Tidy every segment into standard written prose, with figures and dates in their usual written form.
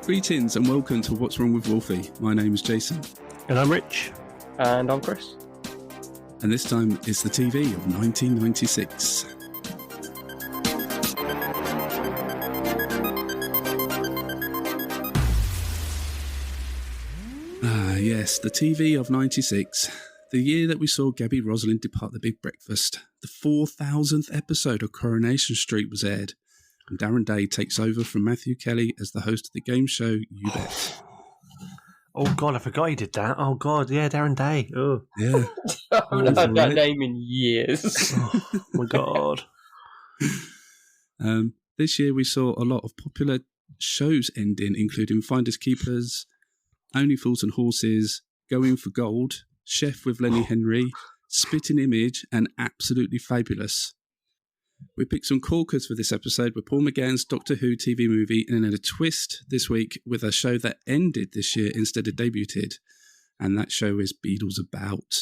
Greetings and welcome to What's Wrong with Wolfie. My name is Jason. And I'm Rich. And I'm Chris. And this time it's the TV of 1996. Yes, the TV of 96. The year that we saw Gabby Rosalind depart the big breakfast. The 4,000th episode of Coronation Street was aired. And Darren Day takes over from Matthew Kelly as the host of the game show You Bet. Oh, God, I forgot he did that. Oh, God, yeah, Darren Day. Oh, yeah. I haven't heard that name in years. Oh, my God. This year we saw a lot of popular shows ending, including Finders Keepers, Only Fools and Horses, Going for Gold, Chef with Lenny Henry, Spitting Image, and Absolutely Fabulous. We picked some corkers for this episode with Paul McGann's Doctor Who TV movie, and then a twist this week with a show that ended this year instead of debuted, and that show is Beadles About.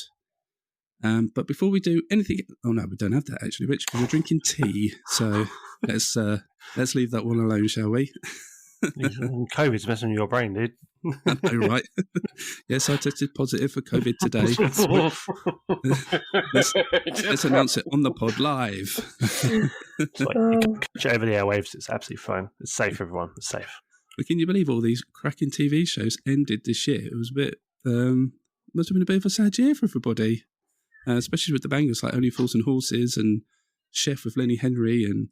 But before we do anything, oh no, we don't have that actually, Rich, because we're drinking tea. So let's leave that one alone, shall we? COVID's messing with your brain, dude. I know, right? Yes, I tested positive for COVID today. Let's announce it on the pod live. It's like, you can catch it over the airwaves. It's absolutely fine. It's safe, everyone. It's safe. But can you believe all these cracking TV shows ended this year? It was a bit, must have been a bit of a sad year for everybody, especially with the bangers like Only Fools and Horses and Chef with Lenny Henry and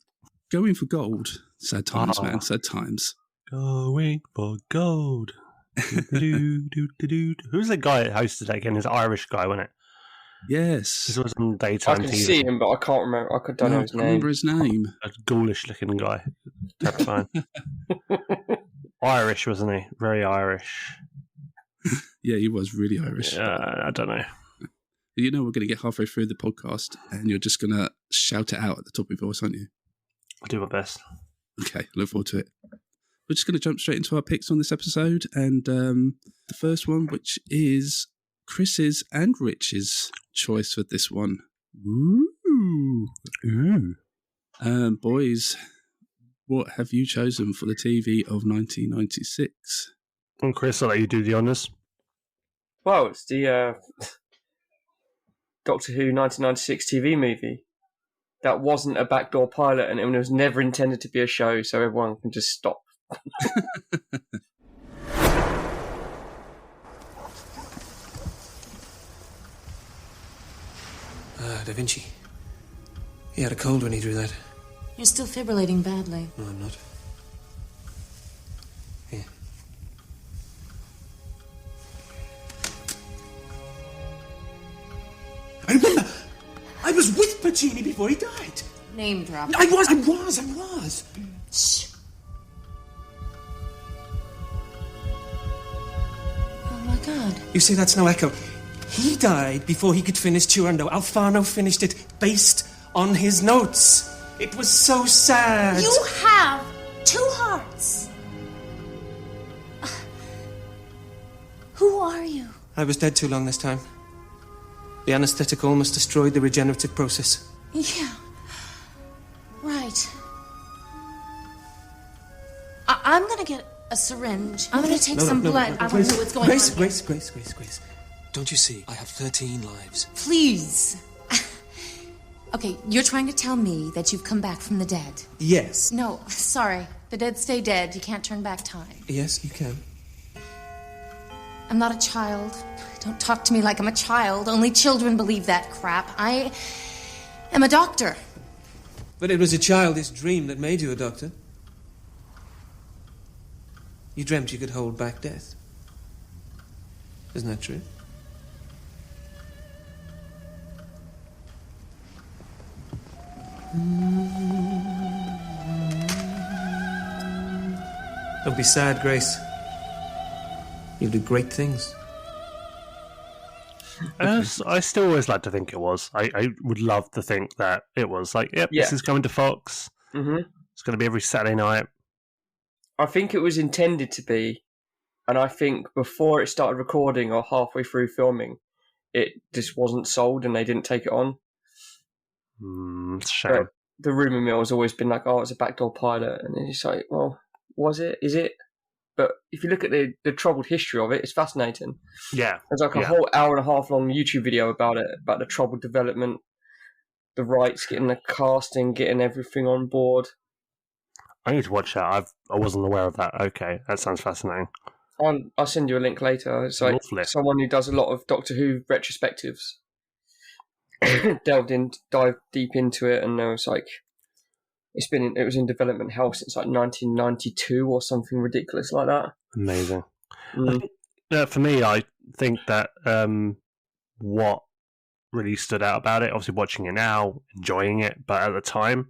Going for Gold. Sad times, man. Sad times. Going for gold. Who's the guy that hosted that again? He's an Irish guy, wasn't it? Yes. This was on daytime I can TV. see him, but I can't remember. I don't know his name. Remember his name. A ghoulish looking guy. Terrifying. Irish, wasn't he? Very Irish. Yeah, he was really Irish. I don't know. You know we're going to get halfway through the podcast and you're just going to shout it out at the top of your voice, aren't you? I'll do my best. Okay, look forward to it. We're just going to jump straight into our picks on this episode, and the first one, which is Chris's and Rich's choice for this one. Ooh. Boys, what have you chosen for the TV of 1996? And Chris, I'll let you do the honours. Well, it's the Doctor Who 1996 TV movie. That wasn't a backdoor pilot, and it was never intended to be a show, so everyone can just stop. Da Vinci. He had a cold when he drew that. You're still fibrillating badly. No, I'm not. Here. I remember! I was with Pacini before he died! Name drop. I was! Shh. Oh my God. You see, that's no echo. He died before he could finish Turando. Alfano finished it based on his notes. It was so sad. You have two hearts. Who are you? I was dead too long this time. The anesthetic almost destroyed the regenerative process. Yeah. Right. I'm gonna get a syringe. I'm gonna take some blood. I don't know what's going on. Grace. Don't you see? I have 13 lives. Please. Okay, you're trying to tell me that you've come back from the dead. Yes. No, sorry. The dead stay dead. You can't turn back time. Yes, you can. I'm not a child. Don't talk to me like I'm a child. Only children believe that crap. I am a doctor. But it was a childish dream that made you a doctor. You dreamt you could hold back death. Isn't that true? Don't be sad, Grace. You'll do great things. I still always like to think it was. I would love to think that it was. Like, yep, Yeah. This is coming to Fox. Mm-hmm. It's going to be every Saturday night. I think it was intended to be, and I think before it started recording or halfway through filming, it just wasn't sold and they didn't take it on. It's a shame. But the rumour mill has always been like, oh, it's a backdoor pilot. And then it's like, well, was it? Is it? But if you look at the troubled history of it, it's fascinating. Yeah. There's like a whole hour and a half long YouTube video about it, about the troubled development, the rights, getting the casting, getting everything on board. I need to watch that. I wasn't aware of that. Okay, that sounds fascinating. I'll send you a link later. It's like Lovely. someone who does a lot of Doctor Who retrospectives dive deep into it, and it was like it was in development hell since like 1992 or something ridiculous like that. Amazing. I think, for me, I think that what really stood out about it, obviously watching it now, enjoying it, but at the time,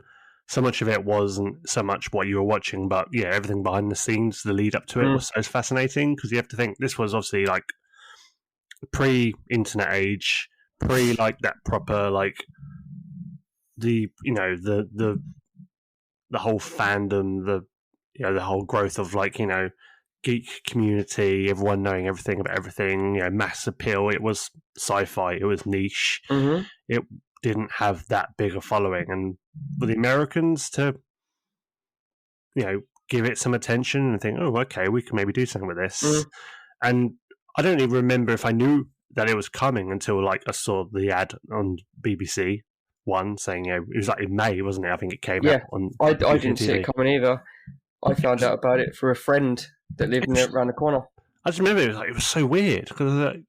so much of it wasn't so much what you were watching, but yeah, everything behind the scenes, the lead up to it was so fascinating, because you have to think this was obviously like pre-internet age, like that proper like the whole fandom, the whole growth of like geek community, everyone knowing everything about everything, mass appeal. It was sci-fi, it was niche. It didn't have that big a following, and for the Americans to give it some attention and think, oh, okay, we can maybe do something with this. And I don't even remember if I knew that it was coming until like I saw the ad on BBC One saying, it was like in May, wasn't it? I think it came out on I didn't see it coming either. I found out about it through a friend that lived around the corner. I just remember it was so weird, because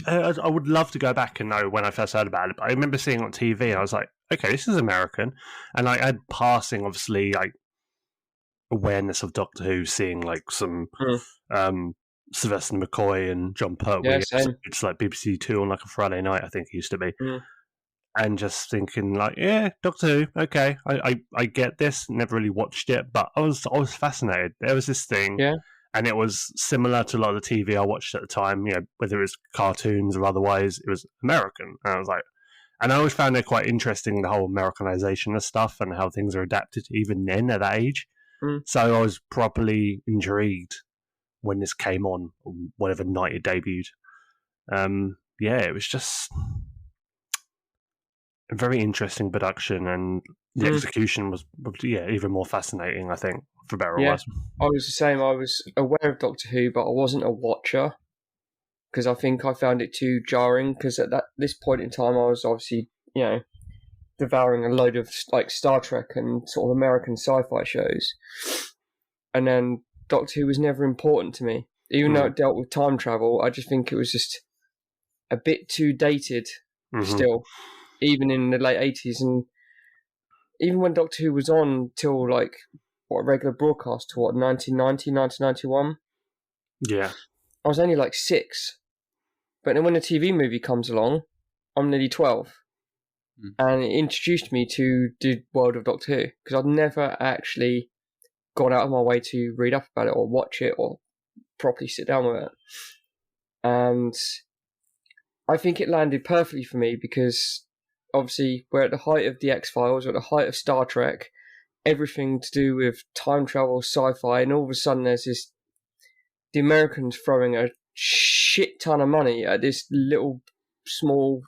I would love to go back and know when I first heard about it, but I remember seeing it on TV and I was like, okay, this is American. And I had passing, obviously, like awareness of Doctor Who, seeing like some Sylvester McCoy and John Pertwee. It's like BBC Two on like a Friday night, I think it used to be. And just thinking like, yeah, Doctor Who, okay, I get this. Never really watched it, but I was fascinated. There was this thing. And it was similar to a lot of the TV I watched at the time, whether it was cartoons or otherwise, it was American. And I was like, and I always found it quite interesting, the whole Americanization of stuff and how things are adapted even then at that age. So I was properly intrigued when this came on, whatever night it debuted. It was just a very interesting production, and the execution was even more fascinating, I think, for better or worse. I was the same. I was aware of Doctor Who, but I wasn't a watcher, because I think I found it too jarring, because at this point in time I was obviously, devouring a load of like Star Trek and sort of American sci-fi shows, and then Doctor Who was never important to me. Even though it dealt with time travel, I just think it was just a bit too dated still, even in the late 80s, and even when Doctor Who was on till like regular broadcast to 1990, 1991. Yeah. I was only like 6. But then when the TV movie comes along, I'm nearly 12. And it introduced me to the world of Doctor Who, because I'd never actually gone out of my way to read up about it or watch it or properly sit down with it. And I think it landed perfectly for me, because obviously we're at the height of the X-Files, we're at the height of Star Trek, everything to do with time travel, sci-fi, and all of a sudden there's the Americans throwing a shit ton of money at this little, small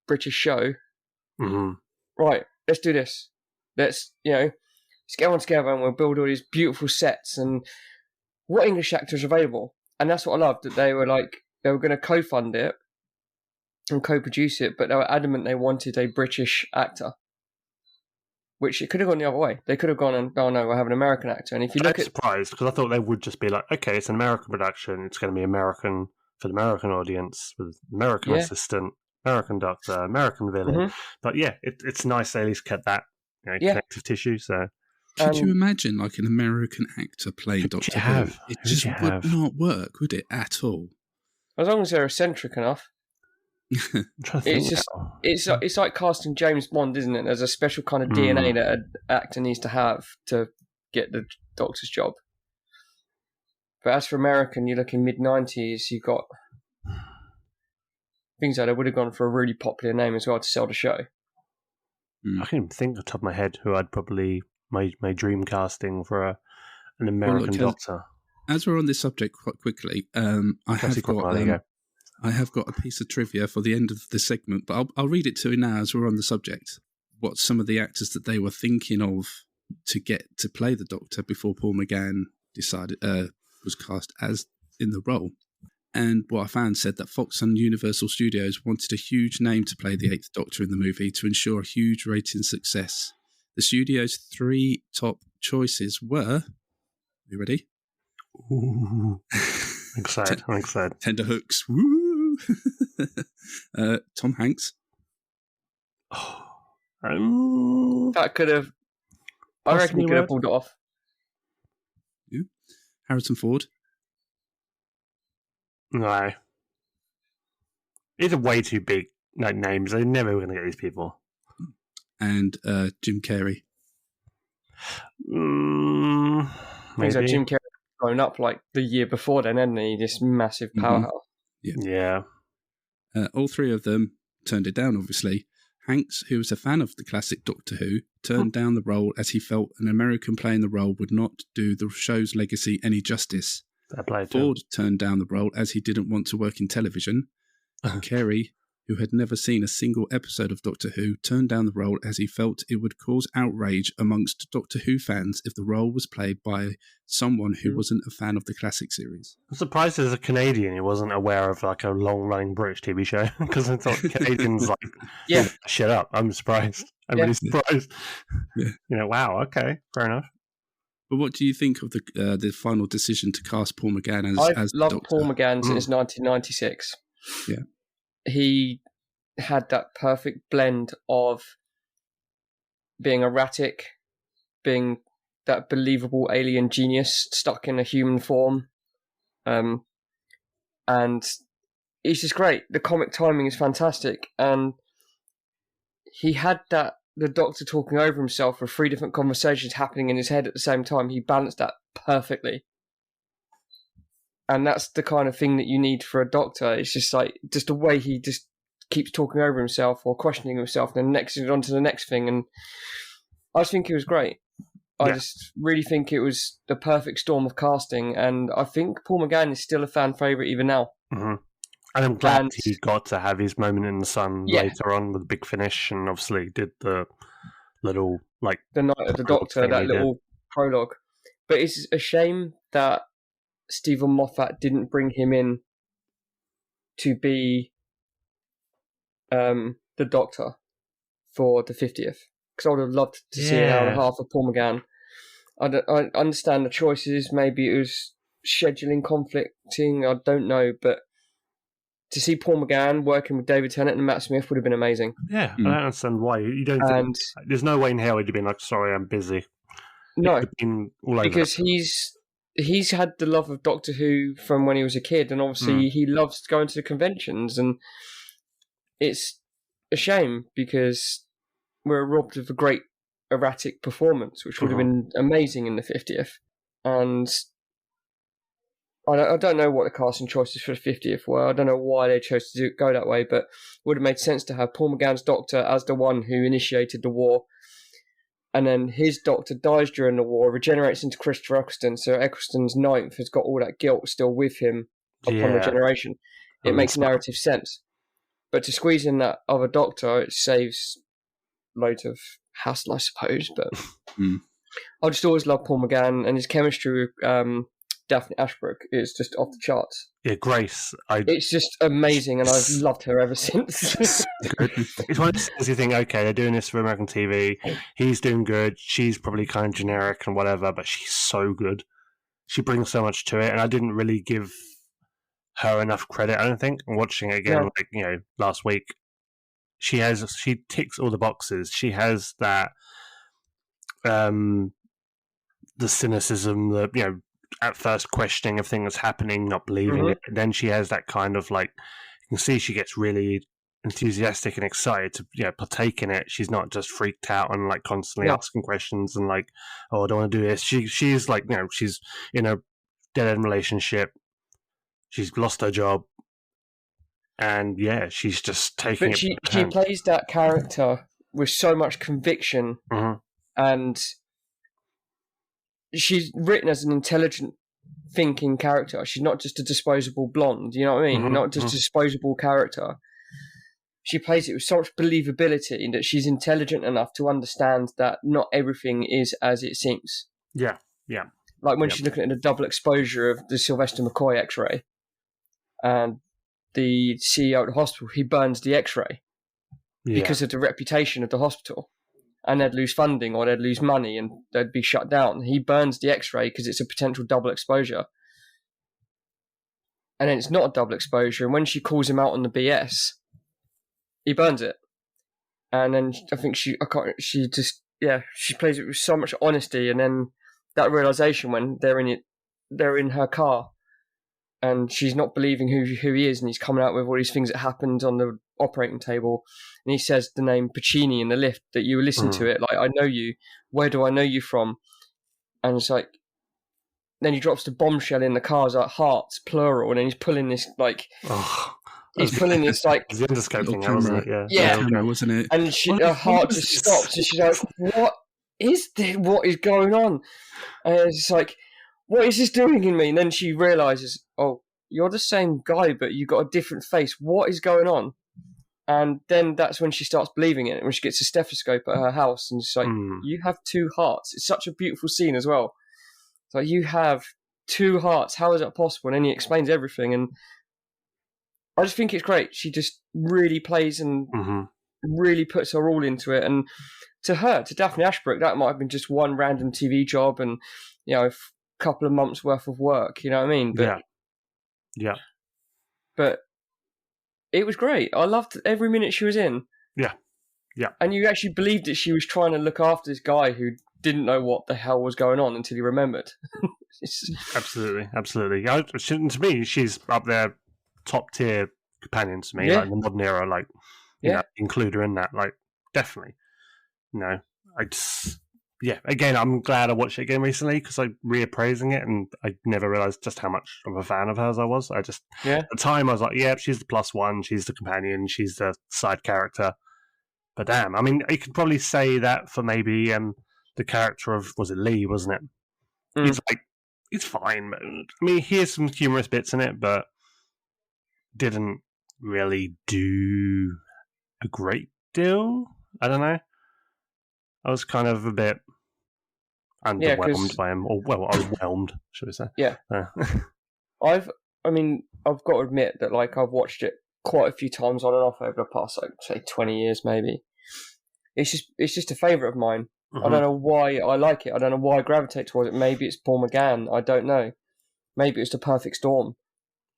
British show. Right, let's do this. Let's get on together and we'll build all these beautiful sets, and what English actors available. And that's what I loved, that they were going to co-fund it and co-produce it, but they were adamant they wanted a British actor. Which it could have gone the other way. They could have gone and, oh no, I have an American actor. And if you look I'm surprised, because I thought they would just be like, okay, it's an American production, it's going to be American for the American audience, with American assistant, American doctor, American villain. But yeah, it's nice they at least kept that connective tissue. So could you imagine like an American actor playing Doctor Who? It just would not work, would it, at all? As long as they're eccentric enough. It's like casting James Bond, isn't it? There's a special kind of DNA that an actor needs to have to get the Doctor's job. But as for American, you're looking mid-90s, you've got things like they would have gone for a really popular name as well to sell the show. I can't even think off the top of my head who I'd probably my dream casting for an American Doctor. As we're on this subject quite quickly, I have got a piece of trivia for the end of the segment, but I'll read it to you now as we're on the subject. What some of the actors that they were thinking of to get to play the Doctor before Paul McGann was cast as in the role. And what I found said that Fox and Universal Studios wanted a huge name to play the Eighth Doctor in the movie to ensure a huge rating success. The studio's 3 top choices were... You ready? Ooh. I'm excited. Tender hooks. Woo! Tom Hanks. That could have... I reckon he could have pulled it off. Yeah. Harrison Ford. No. These are way too big names. They're never going to get these people. And Jim Carrey. Maybe. So Jim Carrey grown up like the year before then, hadn't he? This massive powerhouse. Yeah. All 3 of them turned it down, obviously. Hanks, who was a fan of the classic Doctor Who, turned down the role as he felt an American playing the role would not do the show's legacy any justice. Ford turned down the role as he didn't want to work in television. Carey, who had never seen a single episode of Doctor Who, turned down the role as he felt it would cause outrage amongst Doctor Who fans if the role was played by someone who wasn't a fan of the classic series. I'm surprised as a Canadian he wasn't aware of like a long-running British TV show, because I thought Canadians shut up. I'm surprised. I'm really surprised. Yeah. Wow, okay, fair enough. But what do you think of the final decision to cast Paul McGann as I've loved Doctor? Paul McGann since 1996. Yeah. He had that perfect blend of being erratic, being that believable alien genius stuck in a human form. And it's just great. The comic timing is fantastic. And he had the Doctor talking over himself with 3 different conversations happening in his head at the same time. He balanced that perfectly. And that's the kind of thing that you need for a Doctor. It's just like, just the way he just keeps talking over himself or questioning himself, and then next on to the next thing. And I just think it was great. I just really think it was the perfect storm of casting. And I think Paul McGann is still a fan favourite even now. Mm-hmm. And I'm glad he got to have his moment in the sun later on with the big finish, and obviously did the little, like... The Night of the Doctor, that little prologue. But it's a shame that Stephen Moffat didn't bring him in to be the Doctor for the 50th. Because I would have loved to see an hour and a half of Paul McGann. I understand the choices. Maybe it was scheduling conflicting. I don't know. But to see Paul McGann working with David Tennant and Matt Smith would have been amazing. Yeah, I don't understand why. You don't think... There's no way in hell he'd have been like, sorry, I'm busy. No, all over because he's had the love of Doctor Who from when he was a kid, and obviously he loves going to the conventions, and it's a shame because we're robbed of a great erratic performance, which would have been amazing in the 50th. And I don't know what the casting choices for the 50th were. I don't know why they chose to go that way, but it would have made sense to have Paul McGann's Doctor as the one who initiated the war. And then his Doctor dies during the war, regenerates into Christopher Eccleston, so Eccleston's ninth has got all that guilt still with him upon regeneration. It makes narrative sense. But to squeeze in that other Doctor, it saves loads of hassle, I suppose. But I just always love Paul McGann, and his chemistry with Daphne Ashbrook is just off the charts. Yeah, Grace. It's just amazing, and I've loved her ever since. It's one of those things you think, okay, they're doing this for American TV. He's doing good. She's probably kind of generic and whatever, but she's so good. She brings so much to it, and I didn't really give her enough credit, I don't think. I'm watching it again, last week. She ticks all the boxes. She has that, the cynicism, the, at first questioning everything that's happening, not believing it. And then she has that kind of like, you can see she gets really enthusiastic and excited to partake in it. She's not just freaked out and like constantly asking questions and like, oh, I don't want to do this. She's like, she's in a dead-end relationship. She's lost her job. And she's just taking it. She plays that character with so much conviction, and she's written as an intelligent, thinking character. She's not just a disposable blonde, you know what I mean? Not just a disposable character. She plays it with so much believability that she's intelligent enough to understand that not everything is as it seems. Yeah. Like when she's looking at the double exposure of the Sylvester McCoy X-ray, and the CEO of the hospital, he burns the X-ray because of the reputation of the hospital, and they'd lose funding or they'd lose money and they'd be shut down. He burns the X-ray because it's a potential double exposure, and then it's not a double exposure. And when she calls him out on the BS, he burns it. And then I think she plays it with so much honesty, and then that realization when they're in her car, and she's not believing who he is, and he's coming out with all these things that happened on the operating table, and he says the name Pacini in the lift, that you listen to it, like, I know you, where do I know you from? And it's like, then he drops the bombshell in the car, like hearts, plural, and then he's pulling this, like, he's pulling this, like, the endoscope thing, wasn't it? Yeah. Camera, wasn't it? And her heart just stops, and she's like, what is this? What is going on? And it's like, what is this doing in me? And then she realizes, oh, you're the same guy, but you got a different face. What is going on? And then that's when she starts believing it, when she gets a stethoscope at her house, and she's like, you have two hearts. It's such a beautiful scene as well. It's like, you have two hearts. How is that possible? And then he explains everything, and I just think it's great. She just really plays and really puts her all into it. And to Daphne Ashbrook, that might have been just one random TV job and, a couple of months worth of work. You know what I mean? But, yeah. But it was great. I loved every minute she was in. Yeah. And you actually believed that she was trying to look after this guy who didn't know what the hell was going on until he remembered. Absolutely. To me, she's up there, top tier companion to me, like in the modern era, like, you know, include her in that, like, definitely. Again, I'm glad I watched it again recently because I'm reappraising it, and I never realised just how much of a fan of hers I was. At the time I was like, she's the plus one, she's the companion, she's the side character. But damn, I mean, you could probably say that for maybe the character of, was it Lee, wasn't it? He's like, it's fine. I mean, here's some humorous bits in it, but didn't really do a great deal. I don't know. I was kind of a bit underwhelmed by him, or overwhelmed, should we say? Yeah. I've got to admit that, like, I've watched it quite a few times on and off over the past, like, say, 20 years maybe. It's just a favourite of mine. I don't know why I like it. I don't know why I gravitate towards it. Maybe it's Paul McGann. I don't know. Maybe it's the perfect storm.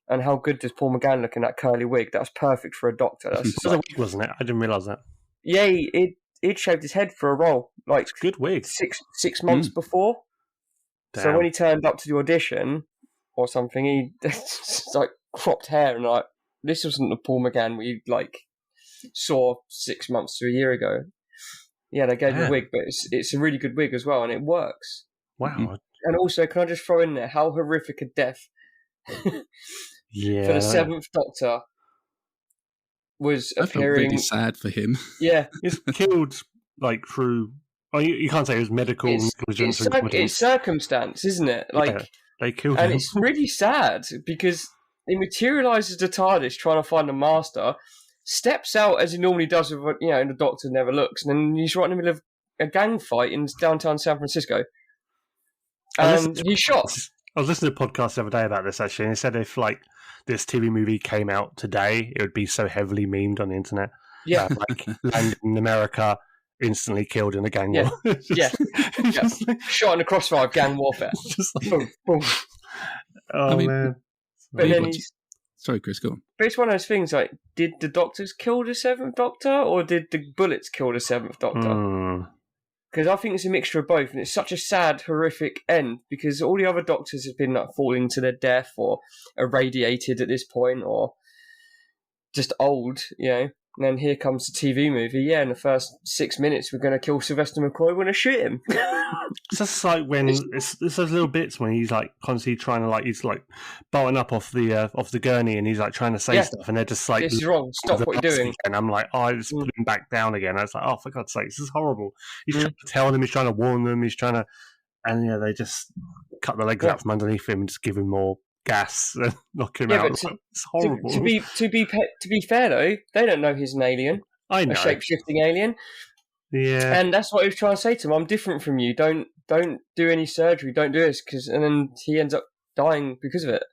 And how good does Paul McGann look in that curly wig? That's perfect for a doctor. That's just a wig, wasn't it? I didn't realise that. Yeah, he'd shaved his head for a role. Like, it's a good wig. Six months before. Damn. So when he turned up to the audition or something, he like cropped hair, and like, this wasn't the Paul McGann we like saw 6 months to a year ago. Yeah, they gave him a wig, but it's a really good wig as well, and it works. Wow. And also, can I just throw in there how horrific a death for the Seventh Doctor was appearing. I felt really sad for him. Yeah. He's killed, like, through... Oh, you can't say it was medical negligence. It's circumstance, isn't it? Like, they killed him. And it's really sad, because he materialises the TARDIS trying to find the Master, steps out as he normally does, with, and the Doctor never looks, and then he's right in the middle of a gang fight in downtown San Francisco. And he's shot. I was listening to a podcast the other day about this, actually, and he said if, like, this TV movie came out today, it would be so heavily memed on the internet. Yeah. Like, landed in America, instantly killed in a gang war. Shot in the crossfire of gang warfare. Just like, boom, boom. Oh, man. But then Sorry, Chris, go on. But it's one of those things, like, did the Doctors kill the Seventh Doctor, or did the bullets kill the Seventh Doctor? Because I think it's a mixture of both, and it's such a sad, horrific end, because all the other Doctors have been, like, falling to their death, or irradiated at this point, or just old, And then here comes the TV movie. Yeah, in the first 6 minutes, we're going to kill Sylvester McCoy. We're going to shoot him. It's just like when it's those little bits when he's like constantly trying to, like, he's like bolting up off the gurney, and he's like trying to say stuff, and they're just like, "This is wrong. Stop what you're doing." And I'm like, I just put him back down again. And it's like, oh, for God's sake, this is horrible. He's trying to tell them, he's trying to warn them, he's trying to, and they just cut the legs out from underneath him and just give him more gas and knock him out. It's horrible. To be fair though, they don't know he's an alien. I know. A shape-shifting alien. Yeah. And that's what he was trying to say to him. I'm different from you. Don't don't do any surgery, don't do this, and then he ends up dying because of it.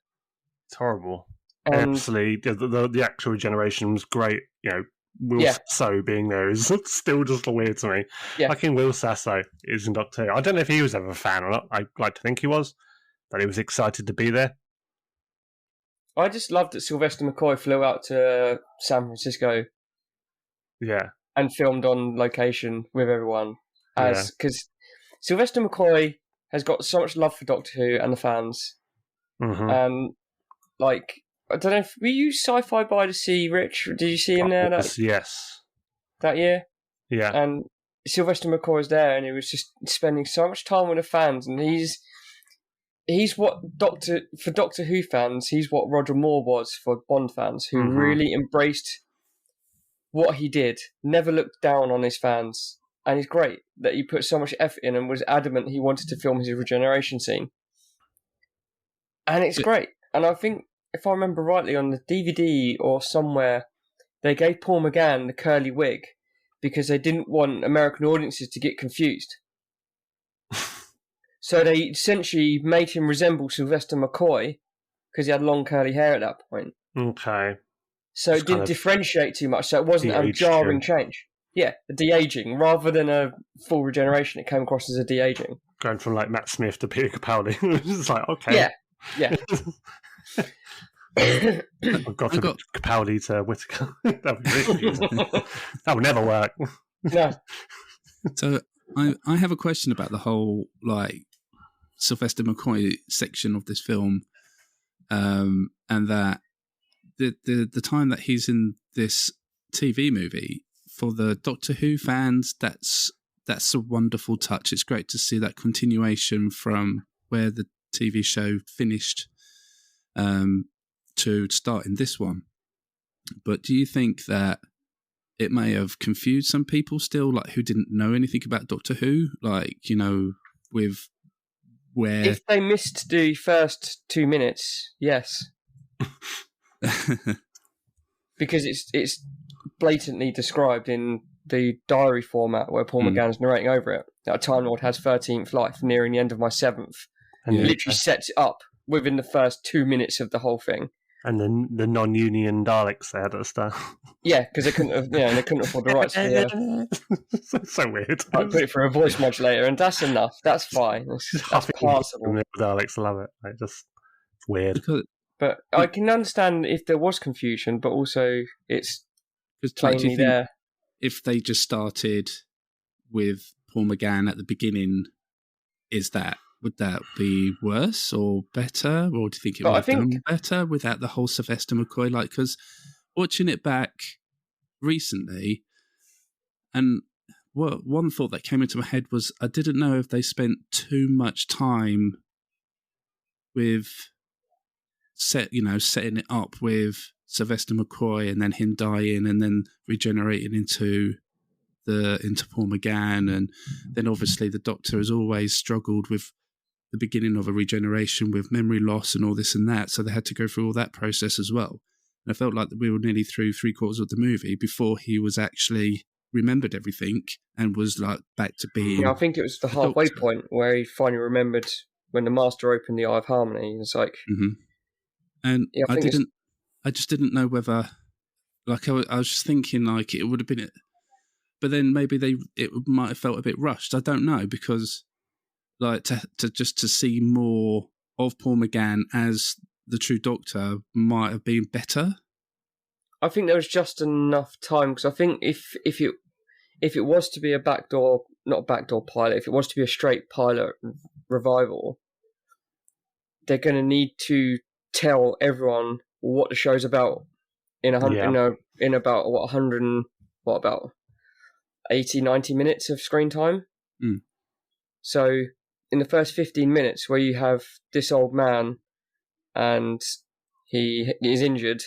It's horrible. And Obviously, the actual regeneration was great. You know, Will Yeah. Sasso being there is still just weird to me. Yeah. I think Will Sasso is in Doctor Who. I don't know if he was ever a fan or not. I'd like to think he was, that he was excited to be there. I just loved that Sylvester McCoy flew out to San Francisco Yeah. and filmed on location with everyone. Because Sylvester McCoy has got so much love for Doctor Who and the fans. Mm-hmm. Like, I don't know, were you Sci-Fi by the Sea, Rich? Did you see him there Yes. that year? Yeah. And Sylvester McCoy was there, and he was just spending so much time with the fans, and he's what for Doctor Who fans, he's what Roger Moore was for Bond fans, who really embraced what he did, never looked down on his fans, and it's great that he put so much effort in and was adamant he wanted to film his regeneration scene. And it's great. And I think, if I remember rightly, on the DVD or somewhere, they gave Paul McGann the curly wig because they didn't want American audiences to get confused. So they essentially made him resemble Sylvester McCoy because he had long curly hair at that point. Okay. So it didn't differentiate too much, so it wasn't a jarring change. Yeah, a de-aging. Rather than a full regeneration, it came across as a de-aging. Going from like Matt Smith to Peter Capaldi. It's like, okay. Yeah. I've got Capaldi to Whittaker. That would be really that would never work. No. So I have a question about the whole like Sylvester McCoy section of this film, and that the time that he's in this TV movie, for the Doctor Who fans, that's a wonderful touch. It's great to see that continuation from where the TV show finished to start in this one. But do you think that it may have confused some people still, like who didn't know anything about Doctor Who, like, you know, with where... If they missed the first 2 minutes, yes. Because it's blatantly described in the diary format where Paul McGann's narrating over it. That Time Lord has 13th life, nearing the end of my 7th. And literally sets it up within the first 2 minutes of the whole thing. And then the non-union Daleks they had at the start. Yeah, because they couldn't afford the rights for the... So weird. I put it for a voice modulator, and that's enough. That's fine. That's passable. The Daleks love it. Like, just it's weird. But I can understand if there was confusion, but also it's plainly there. If they just started with Paul McGann at the beginning, would that be worse or better, or do you think it would have done better without the whole Sylvester McCoy? Like, because watching it back recently, and one thought that came into my head was I didn't know if they spent too much time with setting it up with Sylvester McCoy and then him dying and then regenerating into Paul McGann, and then obviously the Doctor has always struggled with the beginning of a regeneration with memory loss and all this and that, so they had to go through all that process as well. And I felt like we were nearly through 3/4 of the movie before he was actually remembered everything and was like back to being... Yeah, I think it was the halfway point where he finally remembered when the Master opened the Eye of Harmony. It's like... And yeah, I just didn't know whether... Like, I was just thinking like it would have been... But then maybe it might have felt a bit rushed. I don't know, because like to see more of Paul McGann as the true Doctor might have been better. I think there was just enough time, because I think if it was to be a not a backdoor pilot, if it was to be a straight pilot revival, they're going to need to tell everyone what the show's about in about 80, 90 minutes of screen time. So in the first 15 minutes, where you have this old man and he is injured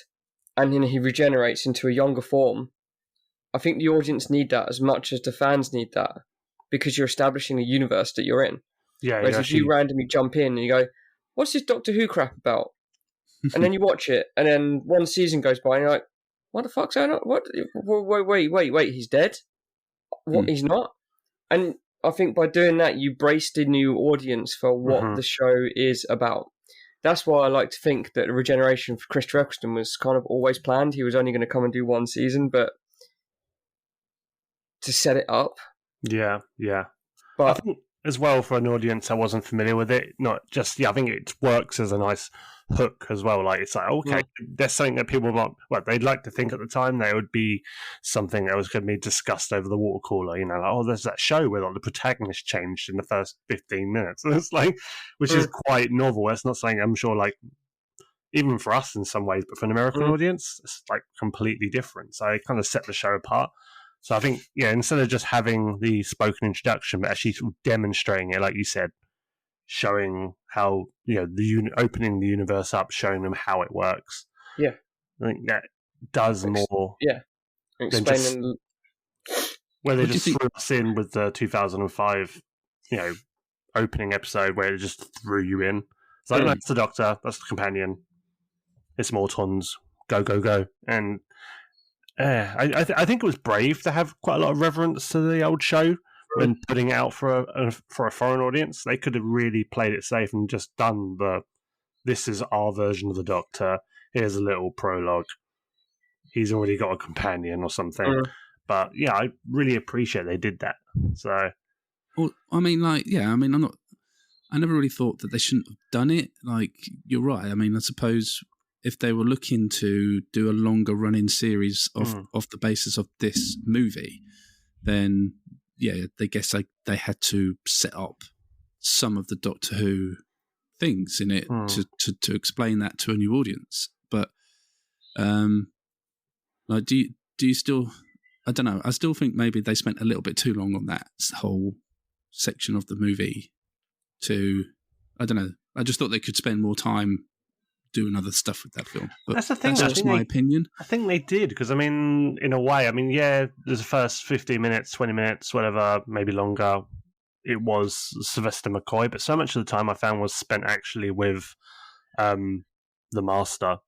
and then he regenerates into a younger form, I think the audience need that as much as the fans need that, because you're establishing a universe that you're in. Yeah. Whereas if you randomly jump in and you go, what's this Doctor Who crap about? And then you watch it, and then one season goes by and you're like, what the fuck's going on? What? Wait, he's dead? What? He's not? And I think by doing that, you brace the new audience for what the show is about. That's why I like to think that the regeneration for Christopher Eccleston was kind of always planned. He was only going to come and do one season, but to set it up. Yeah. But I think as well for an audience that wasn't familiar with it, not just I think it works as a nice hook as well. Like it's like okay, there's something that people want. Well, they'd like to think at the time there would be something that was going to be discussed over the water cooler. You know, like there's that show where the protagonist changed in the first 15 minutes. And it's like, which is quite novel. That's not something I'm sure like even for us in some ways, but for an American audience, it's like completely different. So it kind of set the show apart. So I think, instead of just having the spoken introduction, but actually sort of demonstrating it, like you said, showing how, opening the universe up, showing them how it works. Yeah. I think that does more. Yeah. Explaining. Where they just threw us in with the 2005, opening episode where it just threw you in. It's like, that's the Doctor, that's the companion, it's Mortons, go, go, go. And I think it was brave to have quite a lot of reverence to the old show when putting it out for a foreign audience. They could have really played it safe and just done this is our version of the Doctor. Here's a little prologue. He's already got a companion or something. But yeah, I really appreciate they did that. So, well, I never really thought that they shouldn't have done it. Like, you're right. I mean, I suppose if they were looking to do a longer running series off the basis of this movie, then they had to set up some of the Doctor Who things in it to explain that to a new audience. But like, do you still? I don't know. I still think maybe they spent a little bit too long on that whole section of the movie. I don't know. I just thought they could spend more time doing other stuff with that film. But that's the thing. That's just my opinion. I think they did because, in a way, there's the first 15 minutes, 20 minutes, whatever, maybe longer. It was Sylvester McCoy, but so much of the time I found was spent actually with the Master,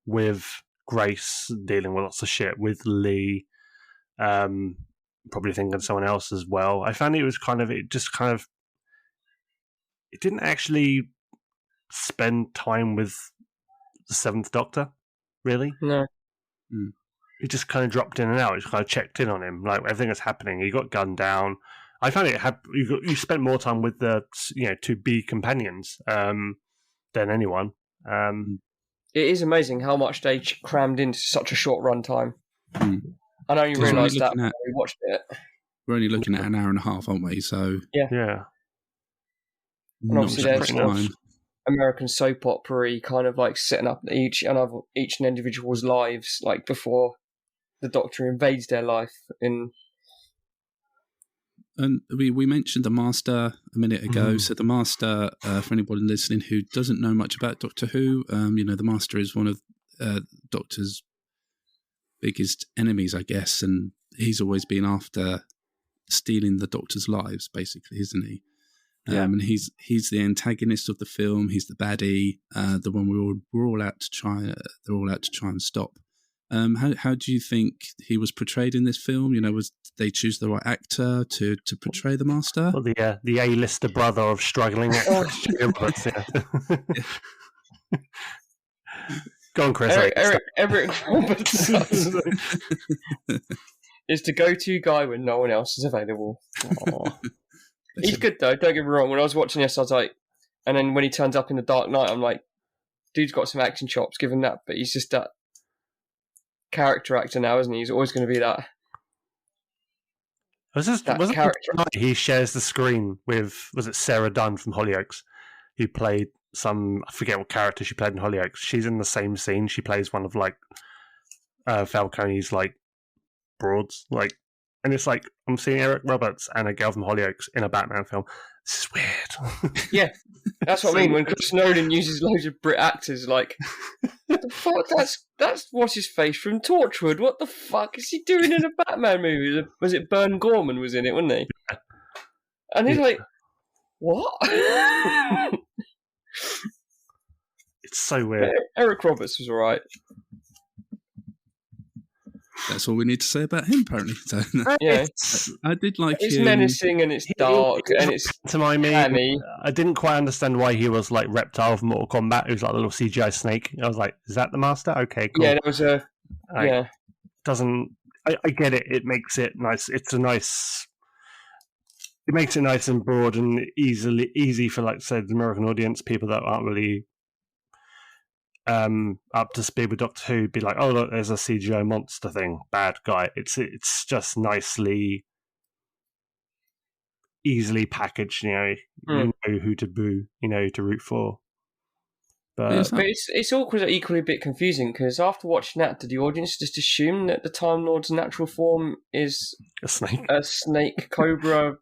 with Grace dealing with lots of shit, with Lee, probably thinking of someone else as well. I found it didn't actually spend time with the Seventh Doctor, really. No. He just kind of dropped in and out. He just kind of checked in on him, like everything that's happening. He got gunned down. I found you spent more time with the to be companions than anyone. It is amazing how much they crammed into such a short run time. I know you realised that when we watched it. We're only looking at an hour and a half, aren't we? So yeah. And obviously there's sort of American soap opera kind of like setting up each individual's lives like before the Doctor invades their life. And we mentioned the Master a minute ago. So the Master, for anybody listening who doesn't know much about Doctor Who, the Master is one of Doctor's biggest enemies, I guess, and he's always been after stealing the Doctor's lives, basically, isn't he? And he's the antagonist of the film. He's the baddie, the one we're all out to try. They're all out to try and stop. How do you think he was portrayed in this film? Did they choose the right actor to portray the Master? Well, the A-lister brother of struggling actors. Go on, Chris. Eric Roberts is the go-to guy when no one else is available. He's good though, don't get me wrong. When I was watching this, I was like, and then when he turns up in the Dark Knight, I'm like, dude's got some action chops, give him that. But he's just that character actor now, isn't he? He's always going to be that. Wasn't character. He shares the screen with, was it Sarah Dunn from Hollyoaks, who played I forget what character she played in Hollyoaks. She's in the same scene. She plays one of Falcone's broads, and it's like I'm seeing Eric Roberts and a girl from Hollyoaks in a Batman film. This is weird. Yeah, that's what I mean. When Chris Snowden uses loads of Brit actors, what the fuck? That's what's his face from Torchwood. What the fuck is he doing in a Batman movie? Was it Bern Gorman was in it, wasn't he? Yeah. And he's like, what? It's so weird. Eric Roberts was alright. That's all we need to say about him, apparently. So, Yeah, I did like it's him. menacing and it's dark and it's to my me. hammy. I didn't quite understand why he was like Reptile from Mortal Kombat. He was like a little CGI snake. I was like, is that the master? Okay, cool. Yeah, there was a Like, I get it. It makes it nice. It makes it nice and broad and easy for, like, say, the American audience, people that aren't really up to speed with Doctor Who, be like, oh look, there's a CGI monster thing, bad guy. It's just nicely, easily packaged. You know who to boo, you know who to root for. But it's also equally a bit confusing because after watching that, did the audience just assume that the Time Lord's natural form is a snake, cobra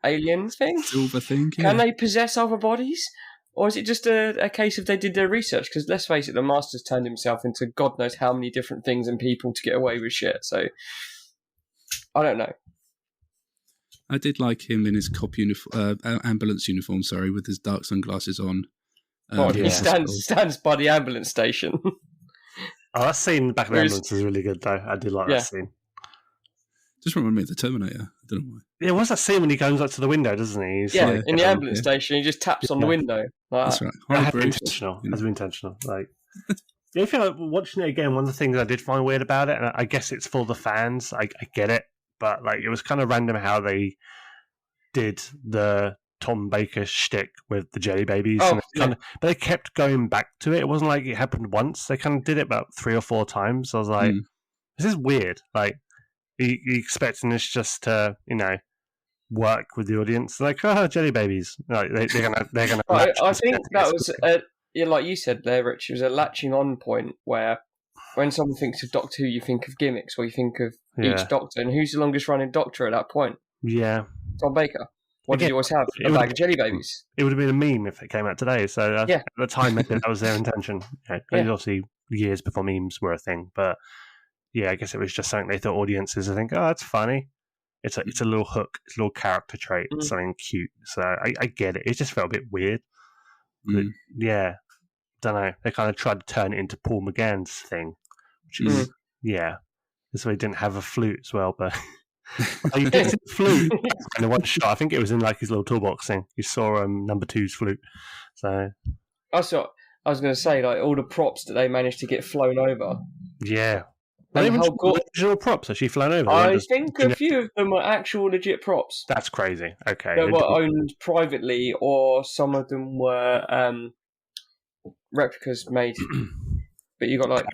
alien thing? Silver thing. Yeah. Can they possess other bodies? Or is it just a case of they did their research? Because let's face it, the Master's turned himself into God knows how many different things and people to get away with shit. So, I don't know. I did like him in his ambulance uniform, with his dark sunglasses on. He stands by the ambulance station. That scene in the back of the ambulance is really good, though. I did like that scene. Just reminded me of the Terminator. I don't know why. Yeah, what's that scene when he goes up to the window, doesn't he? In the ambulance station, he just taps on the window. That's right. That has been intentional. Has been intentional. Like, the only thing, like, watching it again, one of the things I did find weird about it, and I guess it's for the fans, I get it, but like it was kind of random how they did the Tom Baker shtick with the jelly babies. But they kept going back to it. It wasn't like it happened once. They kind of did it about 3 or 4 times. I was like, this is weird. Like, you expecting this just to, work with the audience? Like, jelly babies. Like, they're gonna. I think that was like you said there, Rich. It was a latching on point where when someone thinks of Doctor Who, you think of gimmicks, or you think of each Doctor, and who's the longest running Doctor at that point? Yeah, Tom Baker. What did you always have? A bag of jelly babies. It would have been a meme if it came out today. So at the time, that was their intention. Obviously, years before memes were a thing, but I guess it was just something they thought audiences would think, oh, that's funny. It's a little hook. It's a little character trait. It's something cute. So I get it. It just felt a bit weird. But, don't know. They kind of tried to turn it into Paul McGann's thing, which is so he didn't have a flute as well, but. He gets his flute in one shot. I think it was in like his little toolbox thing. You saw number 2's flute. So I was going to say, like, all the props that they managed to get flown over. Yeah. And how good original props actually flown over. I think a few of them were actual legit props. That's crazy. Okay. They were owned privately, or some of them were replicas made. But you got like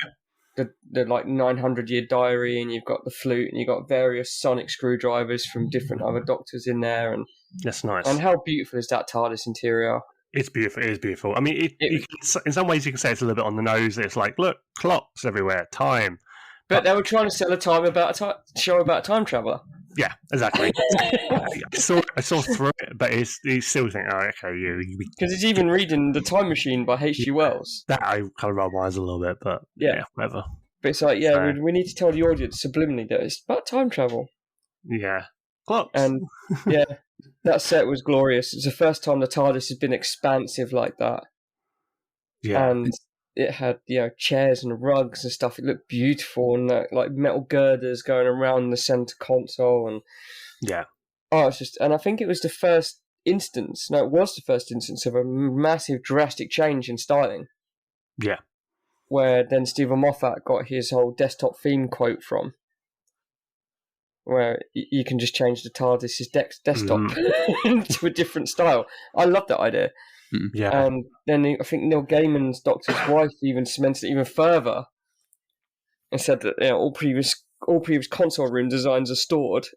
the like 900-year diary, and you've got the flute, and you've got various sonic screwdrivers from different other Doctors in there, and that's nice. And how beautiful is that TARDIS interior? It's beautiful. It is beautiful. I mean, in some ways you can say it's a little bit on the nose. It's like, look, clocks everywhere, time. But they were trying to sell a show about a time traveller. Yeah, exactly. I saw through it, but you still think, oh, okay, because it's even reading The Time Machine by H.G. Wells. That I kind of rolled my eyes a little bit, but whatever. But it's like, we need to tell the audience subliminally that it's about time travel. Yeah, clocks. And that set was glorious. It's the first time the TARDIS has been expansive like that. Yeah, and it had chairs and rugs and stuff. It looked beautiful, and like metal girders going around the center console, and it's just. And I think it was the first instance. No, it was the first instance of a massive, drastic change in styling. Yeah, where then Stephen Moffat got his whole desktop theme quote from, where you can just change the TARDIS's desktop to a different style. I love that idea. Yeah. And then I think Neil Gaiman's Doctor's wife even cemented it even further and said that all previous console room designs are stored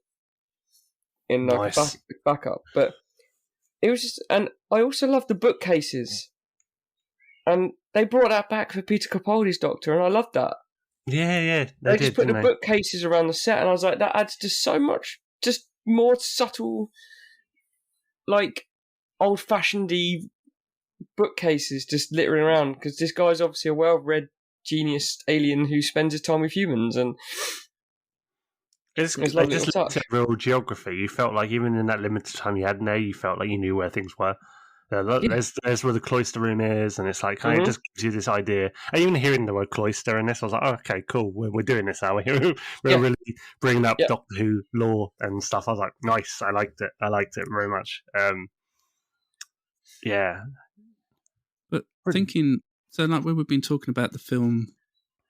in like a backup. But it was just, and I also love the bookcases, and they brought that back for Peter Capaldi's Doctor, and I loved that. Yeah, they just put the bookcases around the set, and I was like, that adds just so much, just more subtle, like old-fashioned-y bookcases just littering around, because this guy's obviously a well-read genius alien who spends his time with humans, and it's like just real geography. You felt like even in that limited time you had in there, you felt like you knew where things were. There's where the cloister room is, and it's like it just gives you this idea. And even hearing the word cloister in this, I was like, oh, okay, cool. We're doing this, are we? We're really bringing up Doctor Who lore and stuff. I was like, nice. I liked it. Very much. Yeah. But thinking, so like when we've been talking about the film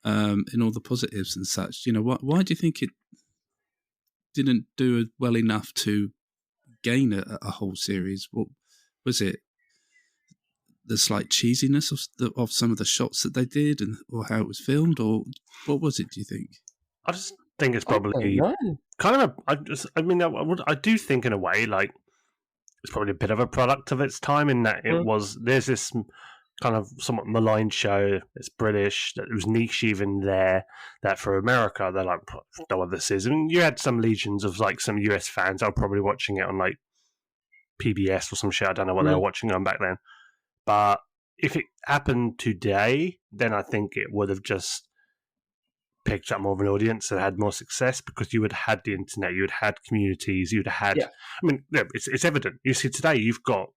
in all the positives and such, why do you think it didn't do well enough to gain a whole series? What was it? The slight cheesiness of some of the shots that they did, or how it was filmed, or what was it? Do you think? I just think it's probably kind of. I do think in a way like it's probably a bit of a product of its time in that there's this kind of somewhat maligned show. It's British. That it was niche even there. That for America, they're like, no what this is. I mean, you had some legions of like some US fans that were probably watching it on like PBS or some shit. I don't know what they were watching on back then. But if it happened today, then I think it would have just picked up more of an audience and had more success because you would have had the internet, you would have had communities, you'd have had. I mean, it's evident. You see, today you've got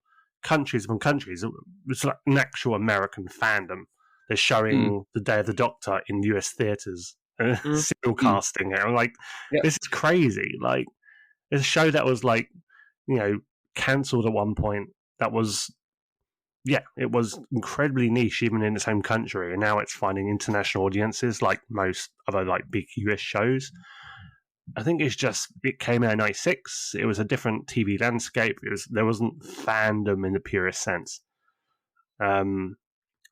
countries upon countries. It's like an actual American fandom. They're showing The Day of the Doctor in US theaters, simulcasting it. I'm like, this is crazy. Like, it's a show that was like, cancelled at one point. That was. Yeah, it was incredibly niche even in its home country, and now it's finding international audiences like most other like big US shows. I think it came out in '96. It was a different TV landscape. There wasn't fandom in the purest sense. And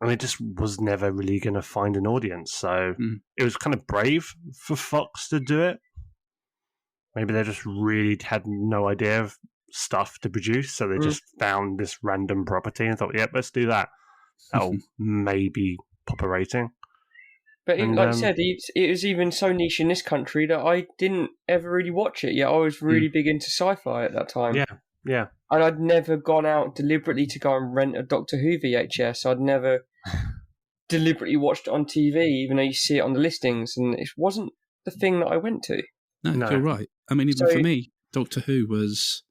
it just was never really going to find an audience. So it was kind of brave for Fox to do it. Maybe they just really had no idea of stuff to produce, so they just found this random property and thought, yep, let's do that. That'll maybe pop a rating. But like you said, it was even so niche in this country that I didn't ever really watch it. I was really big into sci-fi at that time. Yeah. And I'd never gone out deliberately to go and rent a Doctor Who VHS. I'd never deliberately watched it on TV, even though you see it on the listings, and it wasn't the thing that I went to. No, you're right. I mean, even for me, Doctor Who was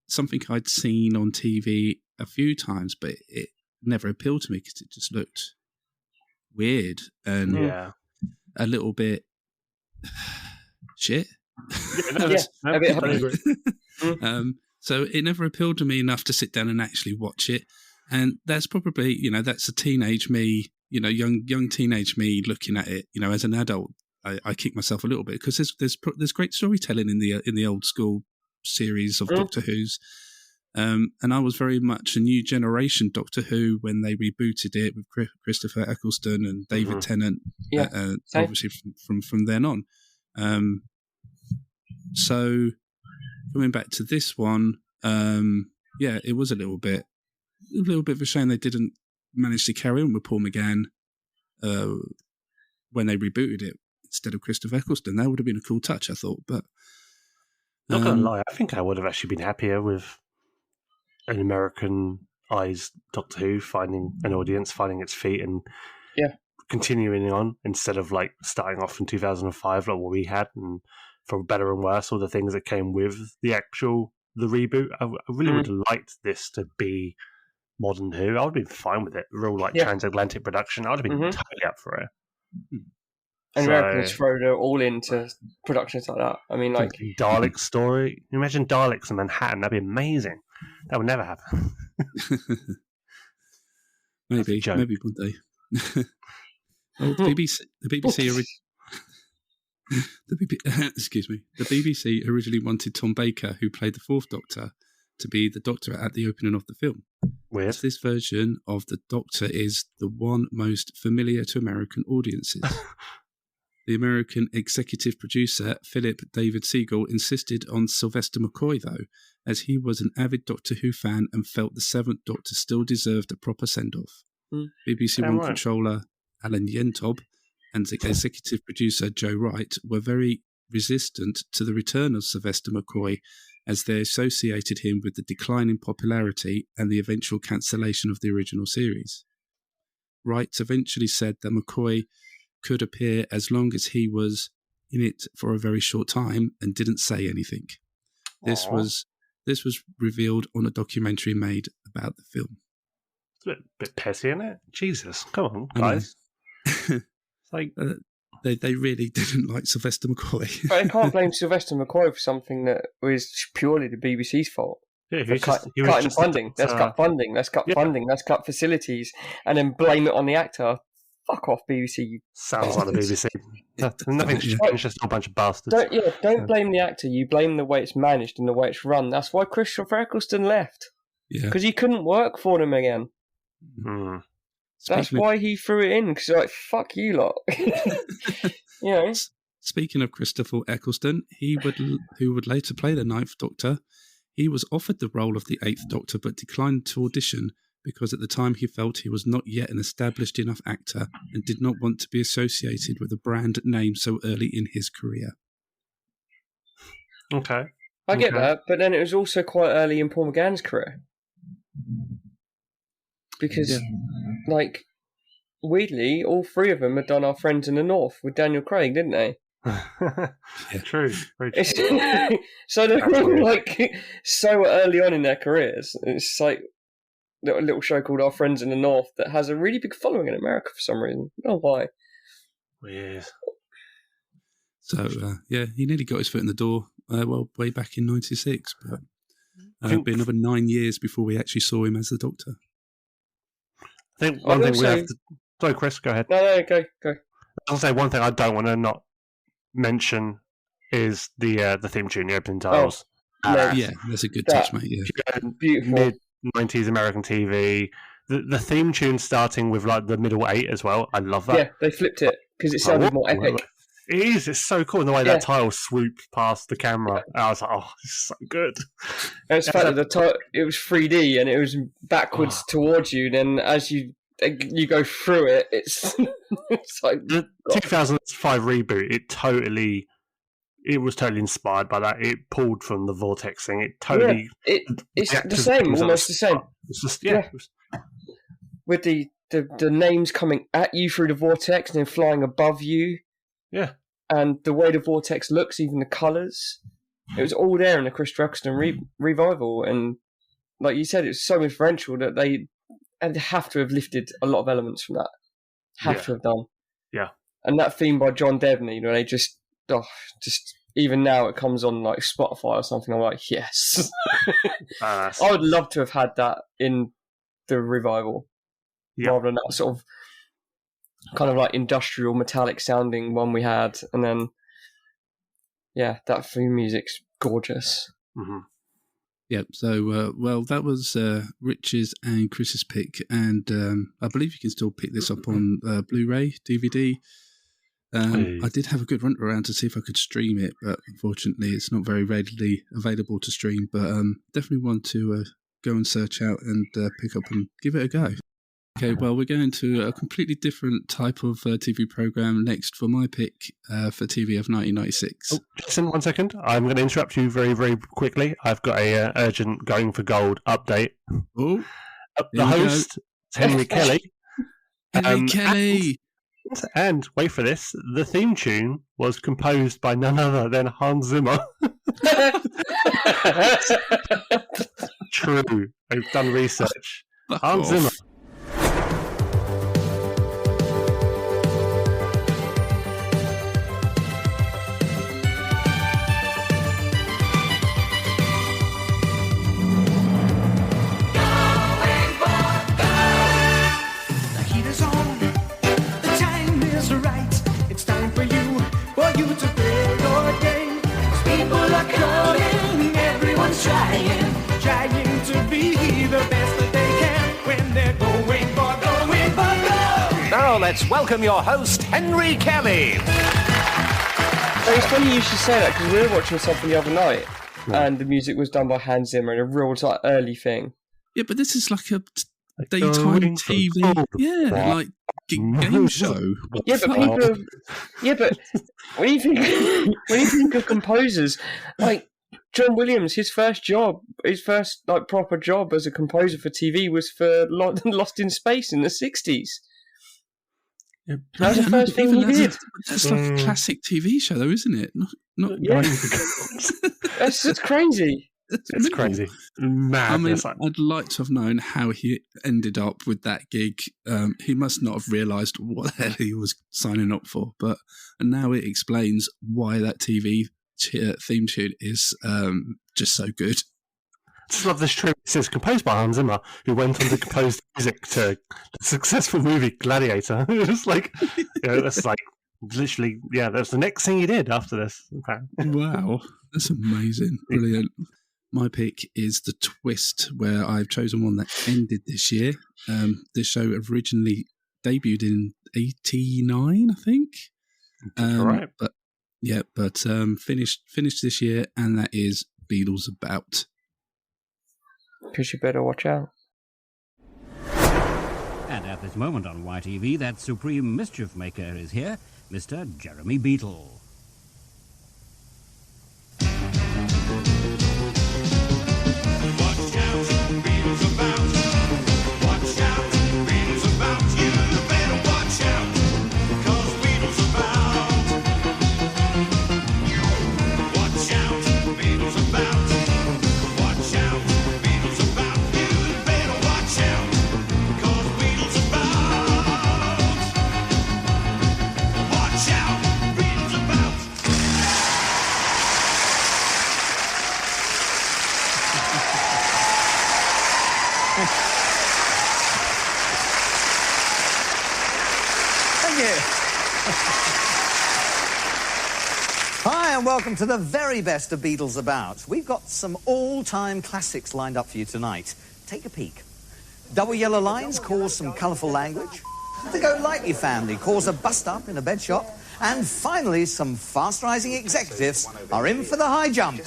something I'd seen on TV a few times, but it never appealed to me because it just looked weird and a little bit shit. A bit hungry. So it never appealed to me enough to sit down and actually watch it. And that's probably, that's a teenage me, young teenage me looking at it. As an adult, I kick myself a little bit because there's great storytelling in the old school series of Doctor Who's, and I was very much a new generation Doctor Who when they rebooted it with Christopher Eccleston and David Tennant, obviously from then on. So coming back to this one, it was a little bit of a shame they didn't manage to carry on with Paul McGann when they rebooted it instead of Christopher Eccleston. That would have been a cool touch, I thought, but. Not gonna lie, I think I would have actually been happier with an Americanized Doctor Who finding an audience, finding its feet, and continuing on instead of like starting off in 2005 like what we had, and for better and worse, all the things that came with the reboot. I really would have liked this to be modern Who. I would have been fine with it. Real like transatlantic production. I would have been totally up for it. And Americans throw it all into productions like that. I mean, like Dalek story. Imagine Daleks in Manhattan. That'd be amazing. That would never happen. maybe one day. The BBC originally wanted Tom Baker, who played the Fourth Doctor, to be the Doctor at the opening of the film. Weird. As this version of the Doctor is the one most familiar to American audiences. The American executive producer, Philip David Siegel, insisted on Sylvester McCoy, though, as he was an avid Doctor Who fan and felt the Seventh Doctor still deserved a proper send-off. BBC One controller Alan Yentob and executive producer Joe Wright were very resistant to the return of Sylvester McCoy, as they associated him with the decline in popularity and the eventual cancellation of the original series. Wright eventually said that McCoy could appear as long as he was in it for a very short time and didn't say anything. This was revealed on a documentary made about the film. a bit petty, isn't it? Jesus, come on, guys. It's like they really didn't like Sylvester McCoy. But I can't blame Sylvester McCoy for something that was purely the BBC's fault. Yeah, cutting funding. Let's cut funding. Let's cut funding. Let's cut facilities, and then blame it on the actor. Fuck off, BBC. Sounds like the BBC. Nothing's changed. Just a bunch of bastards. Don't blame the actor. You blame the way it's managed and the way it's run. That's why Christopher Eccleston left. Yeah, because he couldn't work for them again. Mm. That's why he threw it in. Because like, fuck you lot. You know. Speaking of Christopher Eccleston, who would later play the Ninth Doctor. He was offered the role of the Eighth Doctor but declined to audition because at the time he felt he was not yet an established enough actor and did not want to be associated with a brand name so early in his career. Okay. I get that, but then it was also quite early in Paul McGann's career. Because, like, weirdly, all three of them had done Our Friends in the North with Daniel Craig, didn't they? True. Very true. So they're all like so early on in their careers. It's like a little show called Our Friends in the North that has a really big following in America for some reason. I don't know why. Weird. So he nearly got his foot in the door. Way back in '96, but it'd been another 9 years before we actually saw him as the Doctor. I think one thing we have to. Sorry, Chris, go ahead. No, go. I'll say one thing I don't want to not mention is the theme tune, the opening titles. Yeah, that's a good touch, mate. Yeah, beautiful. Mid-90s American TV. The theme tune starting with like the middle 8 as well. I love that. Yeah, they flipped it because it sounded more epic. It is. It's so cool. And the way that title swooped past the camera. I was like, oh, this is so good. And it's the fact that it was 3D and it was backwards towards you. Then as you go through it, it's like the 2005 reboot. It was totally inspired by that. It pulled from the Vortex thing. It totally. Yeah, it's the same, almost the same. It's just with the names coming at you through the vortex and then flying above you. Yeah, and the way the vortex looks, even the colours, it was all there in the Chris Eccleston revival. And like you said, it's so influential that they have to have lifted a lot of elements from that. Have to have done. Yeah. And that theme by John Debney, they just even now it comes on like Spotify or something. I'm like, yes. I would love to have had that in the revival, rather than that sort of kind of like industrial metallic sounding one we had. And then, that theme music's gorgeous. Mm-hmm. Yep. So, that was Rich's and Chris's pick, and I believe you can still pick this up on Blu-ray, DVD. I did have a good run around to see if I could stream it, but unfortunately, it's not very readily available to stream. But definitely want to go and search out and pick up and give it a go. Okay, well, we're going to a completely different type of TV program next for my pick for TV of 1996. Oh, Jason, 1 second. I'm going to interrupt you very, very quickly. I've got a urgent Going for Gold update. Oh, the host, Henry Kelly. Henry Kelly! And, wait for this, the theme tune was composed by none other than Hans Zimmer. True. I've done research. Hans Zimmer. Trying to be the best that they can when they're going for gold. Now let's welcome your host, Henry Kelly. So it's funny you should say that because we were watching something the other night and the music was done by Hans Zimmer and a real early thing. Yeah, but this is like a daytime TV, like game show. But when you think of composers, like John Williams, his first proper job as a composer for TV was for Lost in Space in the 60s. Yeah, that was the first thing he did. That's like a classic TV show, though, isn't it? Not That's crazy. It's crazy. Madness. I'd like to have known how he ended up with that gig. He must not have realised what the hell he was signing up for. And now it explains why that TV theme tune is just so good. I just love this tribute. It says composed by Hans Zimmer, who went on to compose music to the successful movie Gladiator. It's like, that's like literally, that's the next thing he did after this. Okay. Wow, that's amazing. Brilliant. My pick is The Twist, where I've chosen one that ended this year. This show originally debuted in 1989, I think. All right. But finished this year, and that is Beadles About. Because you better watch out. And at this moment on YTV, that supreme mischief maker is here, Mr. Jeremy Beadle. Hi, and welcome to the very best of Beadles About. We've got some all-time classics lined up for you tonight. Take a peek. Double Yellow Lines cause some colourful language. The Go Lightly family cause a bust-up in a bed shop. And finally, some fast-rising executives are in for the high jump.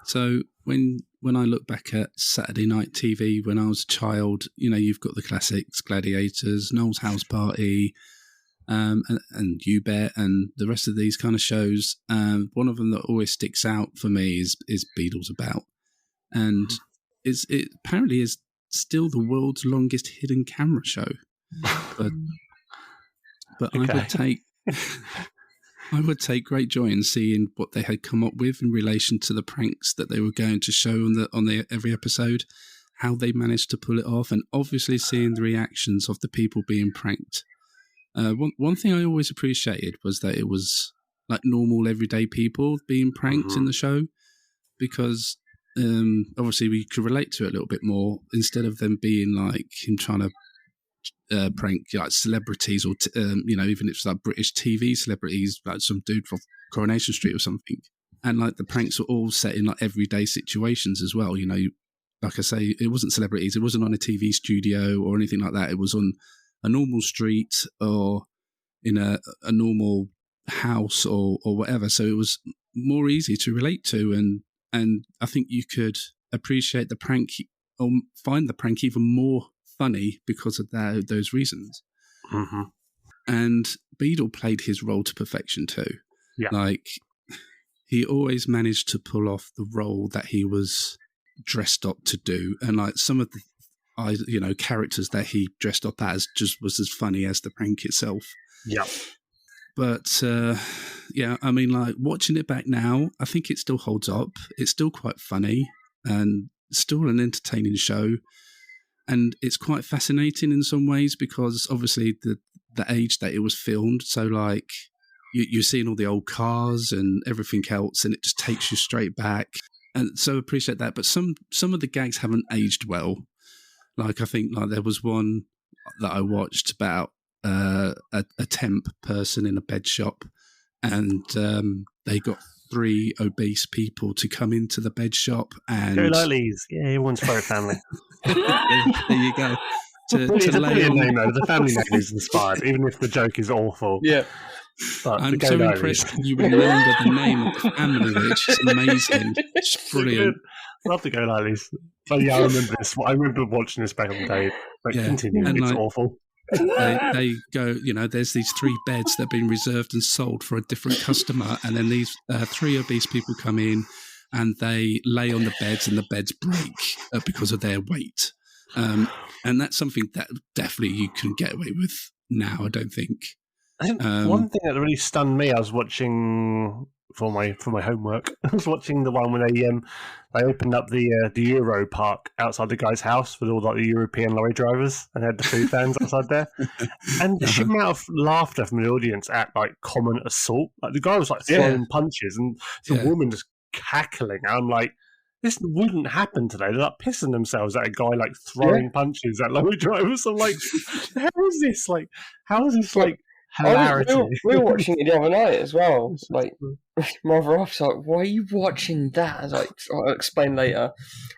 So when I look back at Saturday night TV when I was a child, you've got the classics, Gladiators, Noel's House Party, and You Bet, and the rest of these kind of shows. One of them that always sticks out for me is Beadles About, and it apparently is still the world's longest hidden camera show. But okay. I would take great joy in seeing what they had come up with in relation to the pranks that they were going to show on the every episode, how they managed to pull it off, and obviously seeing the reactions of the people being pranked. One thing I always appreciated was that it was like normal everyday people being pranked in the show, because obviously we could relate to it a little bit more instead of them being like him trying to prank like celebrities or even if it's like British TV celebrities, like some dude from Coronation Street or something, and like the pranks were all set in like everyday situations as well. Like I say, it wasn't celebrities, it wasn't on a TV studio or anything like that. It was on a normal street or in a normal house or whatever. So it was more easy to relate to, and I think you could appreciate the prank or find the prank even more funny because of those reasons. Mm-hmm. And Beadle played his role to perfection too. Yeah. Like, he always managed to pull off the role that he was dressed up to do. And like some of the characters that he dressed up as just was as funny as the prank itself. Yeah. But I mean, like, watching it back now, I think it still holds up. It's still quite funny and still an entertaining show. And it's quite fascinating in some ways because obviously the age that it was filmed. So like you're seeing all the old cars and everything else, and it just takes you straight back. And so appreciate that. But some of the gags haven't aged well. Like I think like there was one that I watched about a temp person in a bed shop, and they got 3 obese people to come into the bed shop and Go Lollies. Yeah, everyone's favorite family. There you go. It's a brilliant name though. The family name is inspired, even if the joke is awful. Yeah. But I'm so impressed you remember the name of the family. It's just amazing. It's brilliant. Love the Go Lollies. But yeah, I remember this. I remember watching this back on the day. But continue. And it's awful. They go, there's these 3 beds that have been reserved and sold for a different customer, and then these 3 obese people come in and they lay on the beds and the beds break because of their weight. And that's something that definitely you can get away with now, I don't think. I think one thing that really stunned me, I was watching for my homework. I was watching the one when they opened up the Euro Park outside the guy's house with all like the European lorry drivers, and they had the food vans outside there. And the sheer amount of laughter from the audience at like common assault. Like the guy was like throwing punches, and the woman just cackling. And I'm like, this wouldn't happen today. They're like pissing themselves at a guy like throwing punches at lorry drivers. I'm like, how is this like? How is this like? Hilarity. We were watching it the other night as well. Like, my other half's like, why are you watching that? I was like, I'll explain later.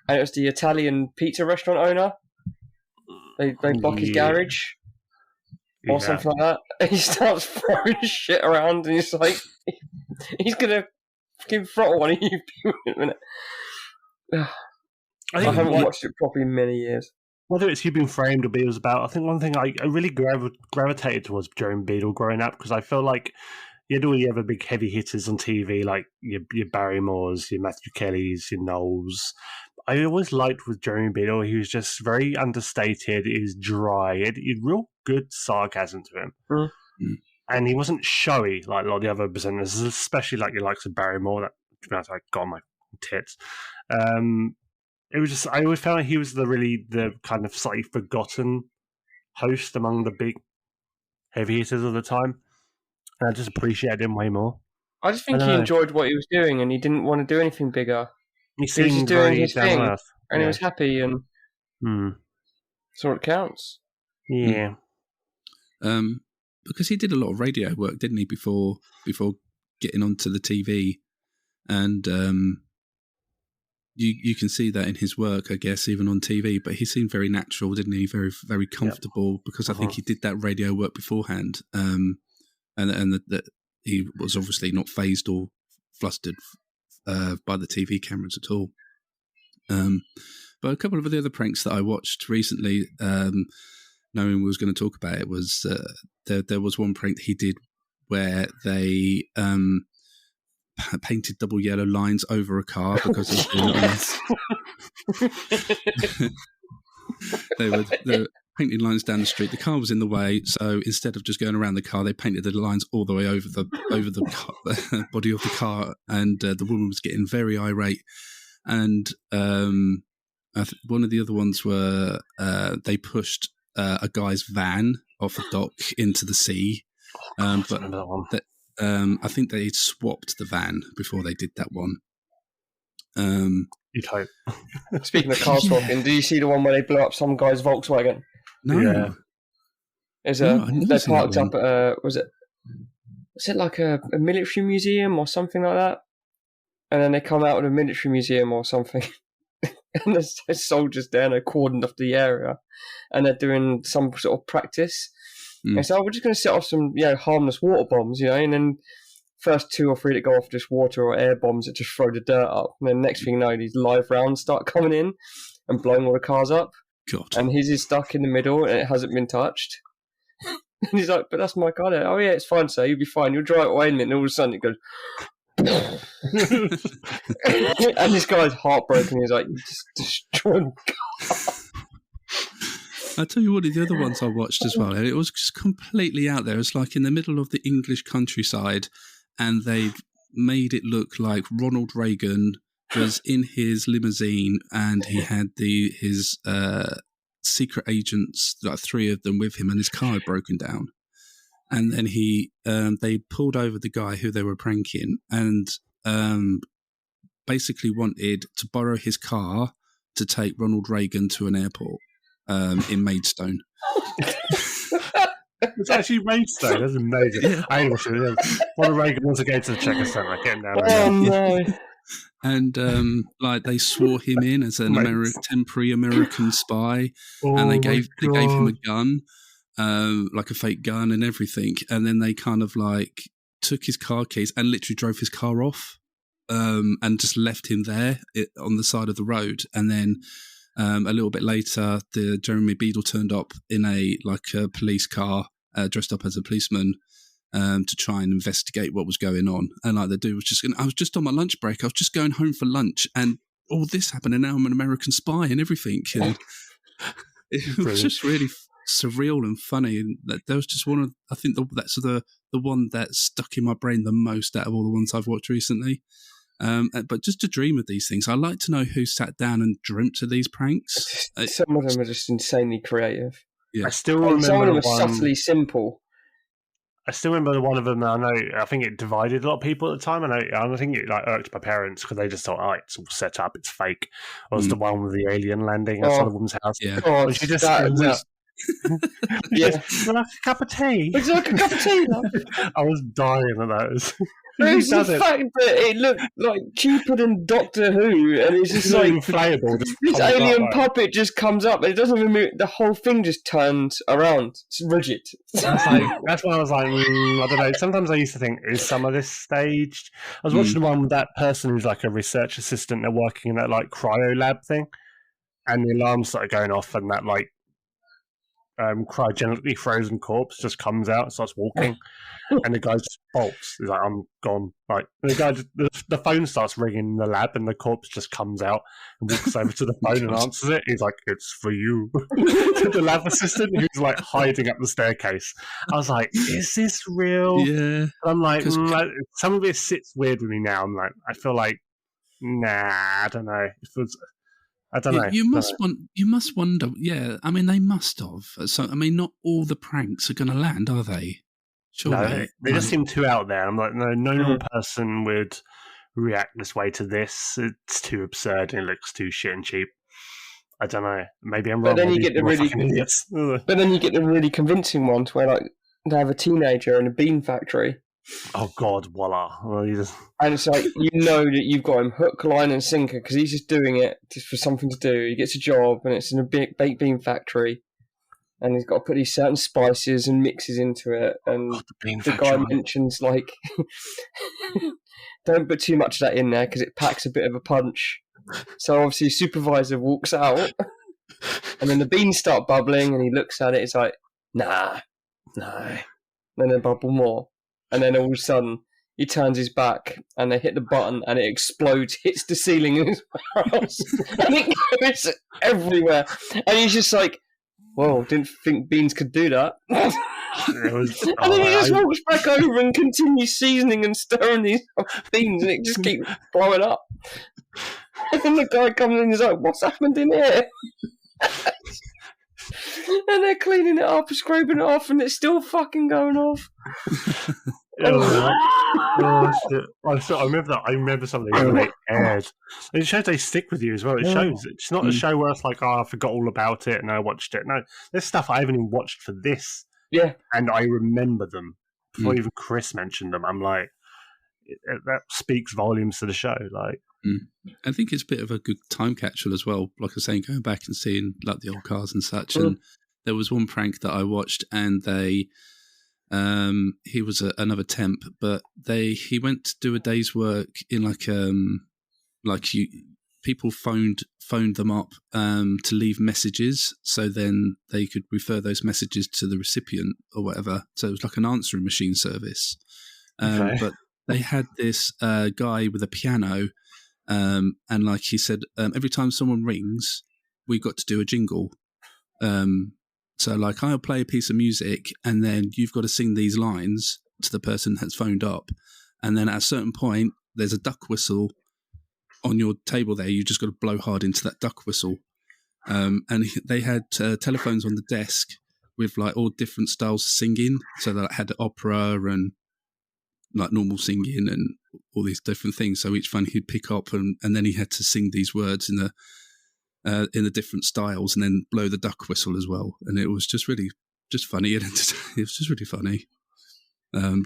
And it was the Italian pizza restaurant owner. They block his garage or something like that. And he starts throwing shit around, and he's like, he's gonna fucking throttle one of you people in a minute. I haven't watched it properly in many years. Whether it's You've Been Framed or Beadles About, I think one thing I really gravitated towards Jeremy Beadle growing up, because I feel like you had all the other big heavy hitters on TV, like your Barrymores, your Matthew Kellys, your Knowles. I always liked with Jeremy Beadle, he was just very understated, he was dry, he had real good sarcasm to him. Mm. And he wasn't showy like a lot of the other presenters, especially like your likes of Barrymore, that, to be honest, I got my tits. It was just, I always found like he was the kind of slightly forgotten host among the big heavy hitters of the time. And I just appreciated him way more. I just think he enjoyed what he was doing, and he didn't want to do anything bigger. He seemed just doing his thing, and he was happy, and that's all it counts. Yeah. Because he did a lot of radio work, didn't he, before getting onto the TV. And you can see that in his work, I guess, even on TV. But he seemed very natural, didn't he? Very, very comfortable, because I think he did that radio work beforehand. And that he was obviously not fazed or flustered by the TV cameras at all. But a couple of the other pranks that I watched recently, knowing we was going to talk about it, was there was one prank that he did where they painted double yellow lines over a car because of they were painting lines down the street. The car was in the way, so instead of just going around the car, they painted the lines all the way over the body of the car, and the woman was getting very irate. And one of the other ones were they pushed a guy's van off a dock into the sea. I think they swapped the van before they did that one. You'd hope. Speaking of car swapping, did you see the one where they blew up some guy's Volkswagen? No. Yeah. They parked up at was it like a military museum or something like that? And then they come out of the military museum or something, and there's soldiers there, and they're cordoned off the area, and they're doing some sort of practice. And so we're just going to set off some, harmless water bombs, and then first 2 or 3 that go off just water or air bombs that just throw the dirt up. And then next thing you know, these live rounds start coming in and blowing all the cars up. God. And his is stuck in the middle and it hasn't been touched. And he's like, but that's my car. Oh yeah, it's fine, sir. You'll be fine. You'll drive away in a minute. And all of a sudden it goes... and this guy's heartbroken. He's like, you just destroyed my car. I'll tell you one of the other ones I watched as well, and it was just completely out there. It's like in the middle of the English countryside, and they made it look like Ronald Reagan was in his limousine, and he had his secret agents, like 3 of them with him, and his car had broken down. And then they pulled over the guy who they were pranking, and basically wanted to borrow his car to take Ronald Reagan to an airport. In Maidstone. It's actually Maidstone. That's amazing. Yeah. I ain't watching it. Ronald Reagan wants to go to the Checker Centre. Get him down there. No. And they swore him in as an temporary American spy, and they gave him a gun, like a fake gun and everything. And then they kind of like took his car keys and literally drove his car off, and just left him there on the side of the road. And then a little bit later, the Jeremy Beadle turned up in a police car, dressed up as a policeman, to try and investigate what was going on. And the dude was I was just on my lunch break. I was just going home for lunch, and all this happened, and now I'm an American spy and everything. And it was just really surreal and funny. And that was just one of, I think that's the one that stuck in my brain the most out of all the ones I've watched recently. But just to dream of these things, I like to know who sat down and dreamt of these pranks. Some of them are just insanely creative. I still remember some of them are one, subtly simple. I still remember one of them. I think it divided a lot of people at the time, and I think it like irked my parents because they just thought, "Oh, it's all set up, it's fake." Or was the one with the alien landing outside the woman's house? Yeah, God, she just that was. Yeah, like a cup of tea. It's like a cup of tea. I was dying at those. It was the fact that it looked like cheaper than Doctor Who, and it's just like inflatable. This alien puppet just comes up, and it doesn't even move. The whole thing just turns around. It's rigid. That's why I was like, I don't know. Sometimes I used to think, is some of this staged? I was watching the one with that person who's like a research assistant. They're working in that like cryo lab thing, and the alarm started going off, and that like cryogenically frozen corpse just comes out and starts walking, and the guy just bolts. He's like, "I'm gone." Like the guy, the phone starts ringing in the lab, and the corpse just comes out and walks over to the phone and answers it. He's like, "It's for you." To the lab assistant who's like hiding up the staircase. I was like, "Is this real?" Yeah. And I'm like, some of it sits weird with me now. I'm like, I feel like, nah, I don't know. I don't know. You must wonder. Yeah, I mean, they must have. So, I mean, not all the pranks are going to land, are they? Surely. No, they just seem too out there. I'm like, no normal person would react this way to this. It's too absurd and it looks too shit and cheap. I don't know. Maybe I'm wrong. But then you get the really convincing ones where like they have a teenager in a bean factory. Oh God, voila! And it's like you know that you've got him hook, line, and sinker because he's just doing it just for something to do. He gets a job, and it's in a big baked bean factory, and he's got to put these certain spices and mixes into it. And the guy mentions like, don't put too much of that in there because it packs a bit of a punch. So obviously, supervisor walks out, and then the beans start bubbling, and he looks at it. It's like, nah, and then they bubble more. And then all of a sudden, he turns his back, and they hit the button, and it explodes, hits the ceiling in his house, and it goes everywhere. And he's just like, "Whoa, didn't think beans could do that." And then he just walks back over and continues seasoning and stirring these beans, and it just keeps blowing up. And then the guy comes in and he's like, "What's happened in here?" And they're cleaning it up, scraping it off, and it's still fucking going off. I remember that. I remember something when they aired. It shows they stick with you as well. It shows. It's not a show where it's like, "Oh, I forgot all about it and I watched it." No, there's stuff I haven't even watched for this. Yeah, and I remember them before even Chris mentioned them. I'm like, that speaks volumes to the show. Like, I think it's a bit of a good time capsule as well. Like I was saying, going back and seeing like the old cars and such. And there was one prank that I watched, and they, he was another temp, but he went to do a day's work in people phoned them up to leave messages, so then they could refer those messages to the recipient or whatever. So it was like an answering machine service. But they had this guy with a piano. And like he said, every time someone rings, we got to do a jingle. So like I'll play a piece of music, and then you've got to sing these lines to the person that's phoned up. And then at a certain point, there's a duck whistle on your table there. You just got to blow hard into that duck whistle. And they had telephones on the desk with like all different styles of singing. So they had opera and like normal singing and all these different things. So each one he'd pick up, and then he had to sing these words in the different styles, and then blow the duck whistle as well. And it was just really just funny, and it was just really funny.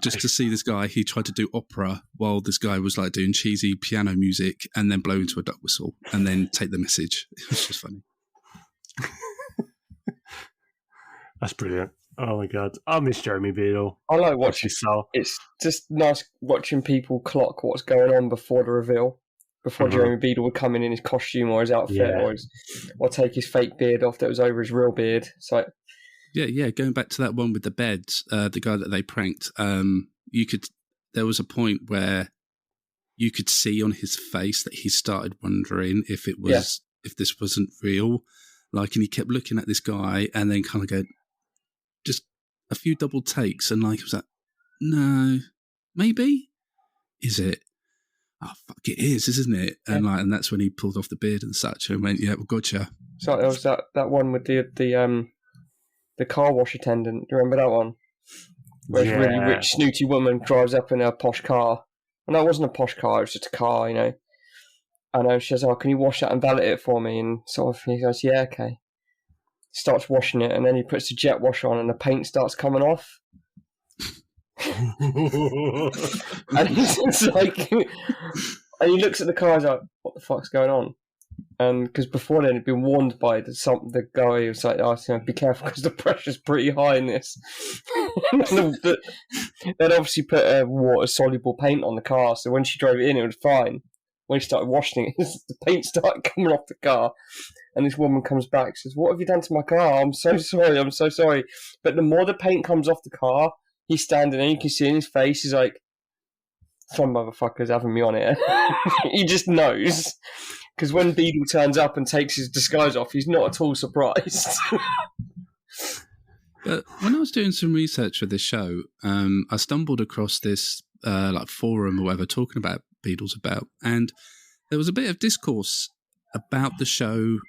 Just to see this guy, he tried to do opera while this guy was like doing cheesy piano music, and then blow into a duck whistle, and then take the message. It was just funny. That's brilliant. Oh my God, I miss Jeremy Beadle. I like watching. It's just nice watching people clock what's going on before the reveal. Before Jeremy Beadle would come in his costume or his outfit, or take his fake beard off that was over his real beard. It's like, yeah. Going back to that one with the beds, the guy that they pranked. There was a point where you could see on his face that he started wondering if this wasn't real. Like, and he kept looking at this guy, and then kind of go, a few double takes, and like it was like, no, maybe is it? Oh fuck, it is, isn't it? And like, and that's when he pulled off the beard and such, and went, yeah, well, gotcha. So there was that one with the car wash attendant. Do you remember that one? Where this really rich, snooty woman drives up in a posh car. And that wasn't a posh car; it was just a car, you know. And she says, "Oh, can you wash that and valet it for me?" And sort of he goes, "Yeah, okay." Starts washing it, and then he puts the jet wash on, and the paint starts coming off. And he's like, and he looks at the car, he's like, "What the fuck's going on?" And because before then he'd been warned by the guy who was like, "Oh, you know, be careful because the pressure's pretty high in this." They'd obviously put a water-soluble paint on the car, so when she drove it in, it was fine. When she started washing it, the paint started coming off the car. And this woman comes back and says, "What have you done to my car? I'm so sorry. But the more the paint comes off the car, he's standing there, you can see in his face, he's like, some motherfucker's having me on it." He just knows. Because when Beadle turns up and takes his disguise off, he's not at all surprised. But when I was doing some research for this show, I stumbled across this like forum or whatever talking about Beadles About, and there was a bit of discourse about the show,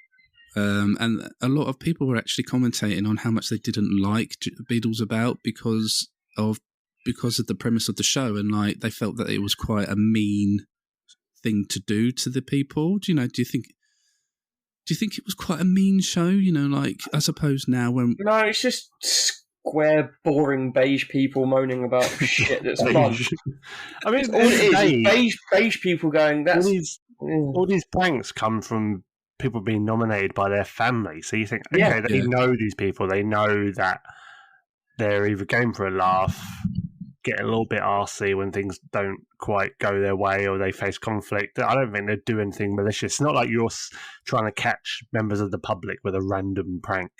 and a lot of people were actually commentating on how much they didn't like Beadles About because of the premise of the show, and like they felt that it was quite a mean thing to do to the people. Do you think it was quite a mean show? You know, like I suppose now when no, it's just square, boring beige people moaning about shit that's fun. I mean, all it is beige people going. That's all these pranks come from people being nominated by their family. So you think, okay, they know these people. They know that they're either going for a laugh, get a little bit arsey when things don't quite go their way or they face conflict. I don't think they'd do anything malicious. It's not like you're trying to catch members of the public with a random prank.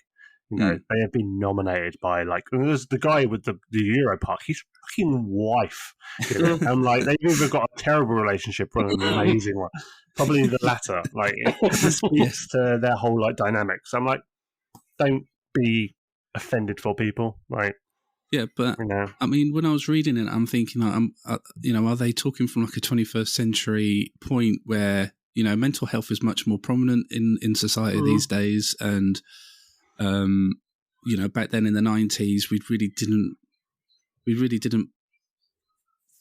You know, they have been nominated by, like, there's the guy with the Euro Park, his fucking wife. I'm like, they've either got a terrible relationship or an amazing one. Probably the latter. Like, it speaks to their whole, like, dynamics. I'm like, don't be offended for people. Like, yeah, but I mean, when I was reading it, I'm thinking, are they talking from like a 21st century point where, you know, mental health is much more prominent in society these days, and you know, back then in the 90s, we really didn't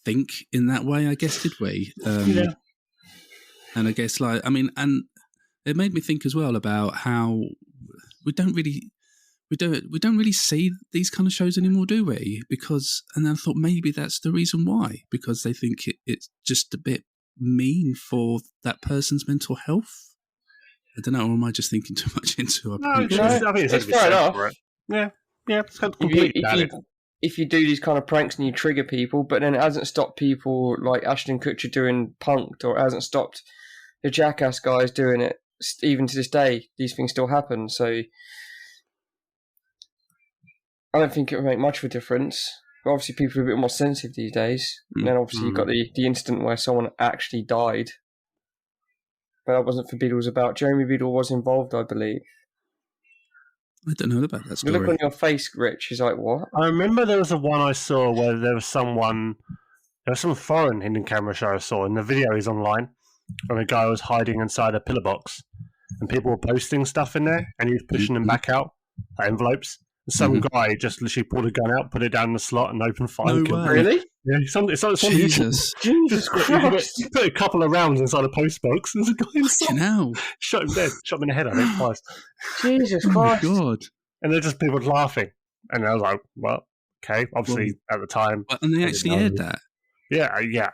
think in that way, I guess, did we? And I guess, like, I mean, and it made me think as well about how we don't really see these kind of shows anymore, do we? And then I thought maybe that's the reason why, because they think it's just a bit mean for that person's mental health. I don't know, or am I just thinking too much into it? I think it's fair enough. Yeah, it's kind of completely valid. If you do these kind of pranks and you trigger people, but then it hasn't stopped people like Ashton Kutcher doing Punk'd, or it hasn't stopped the Jackass guys doing it, even to this day, these things still happen. So I don't think it would make much of a difference. But obviously people are a bit more sensitive these days. And then obviously you've got the incident where someone actually died. But that wasn't for Beadles About. Jeremy Beadle was involved, I believe. I don't know about that story. The look on your face, Rich, is like, what? I remember there was one I saw where there was some foreign hidden camera show I saw, and the video is online, and a guy was hiding inside a pillar box, and people were posting stuff in there, and he was pushing them back out, like envelopes. Some guy just literally pulled a gun out, put it down the slot, and opened fire. No way. Really? Yeah, it's on Jesus. Jesus Christ. He put a couple of rounds inside a post box, and there's a guy inside. Hell. Shot him dead. Shot him in the head, I think, twice. Jesus Christ. Oh, my God. And they're just people laughing. And I was like, well, okay. Obviously, at the time. And they actually aired that? Yeah.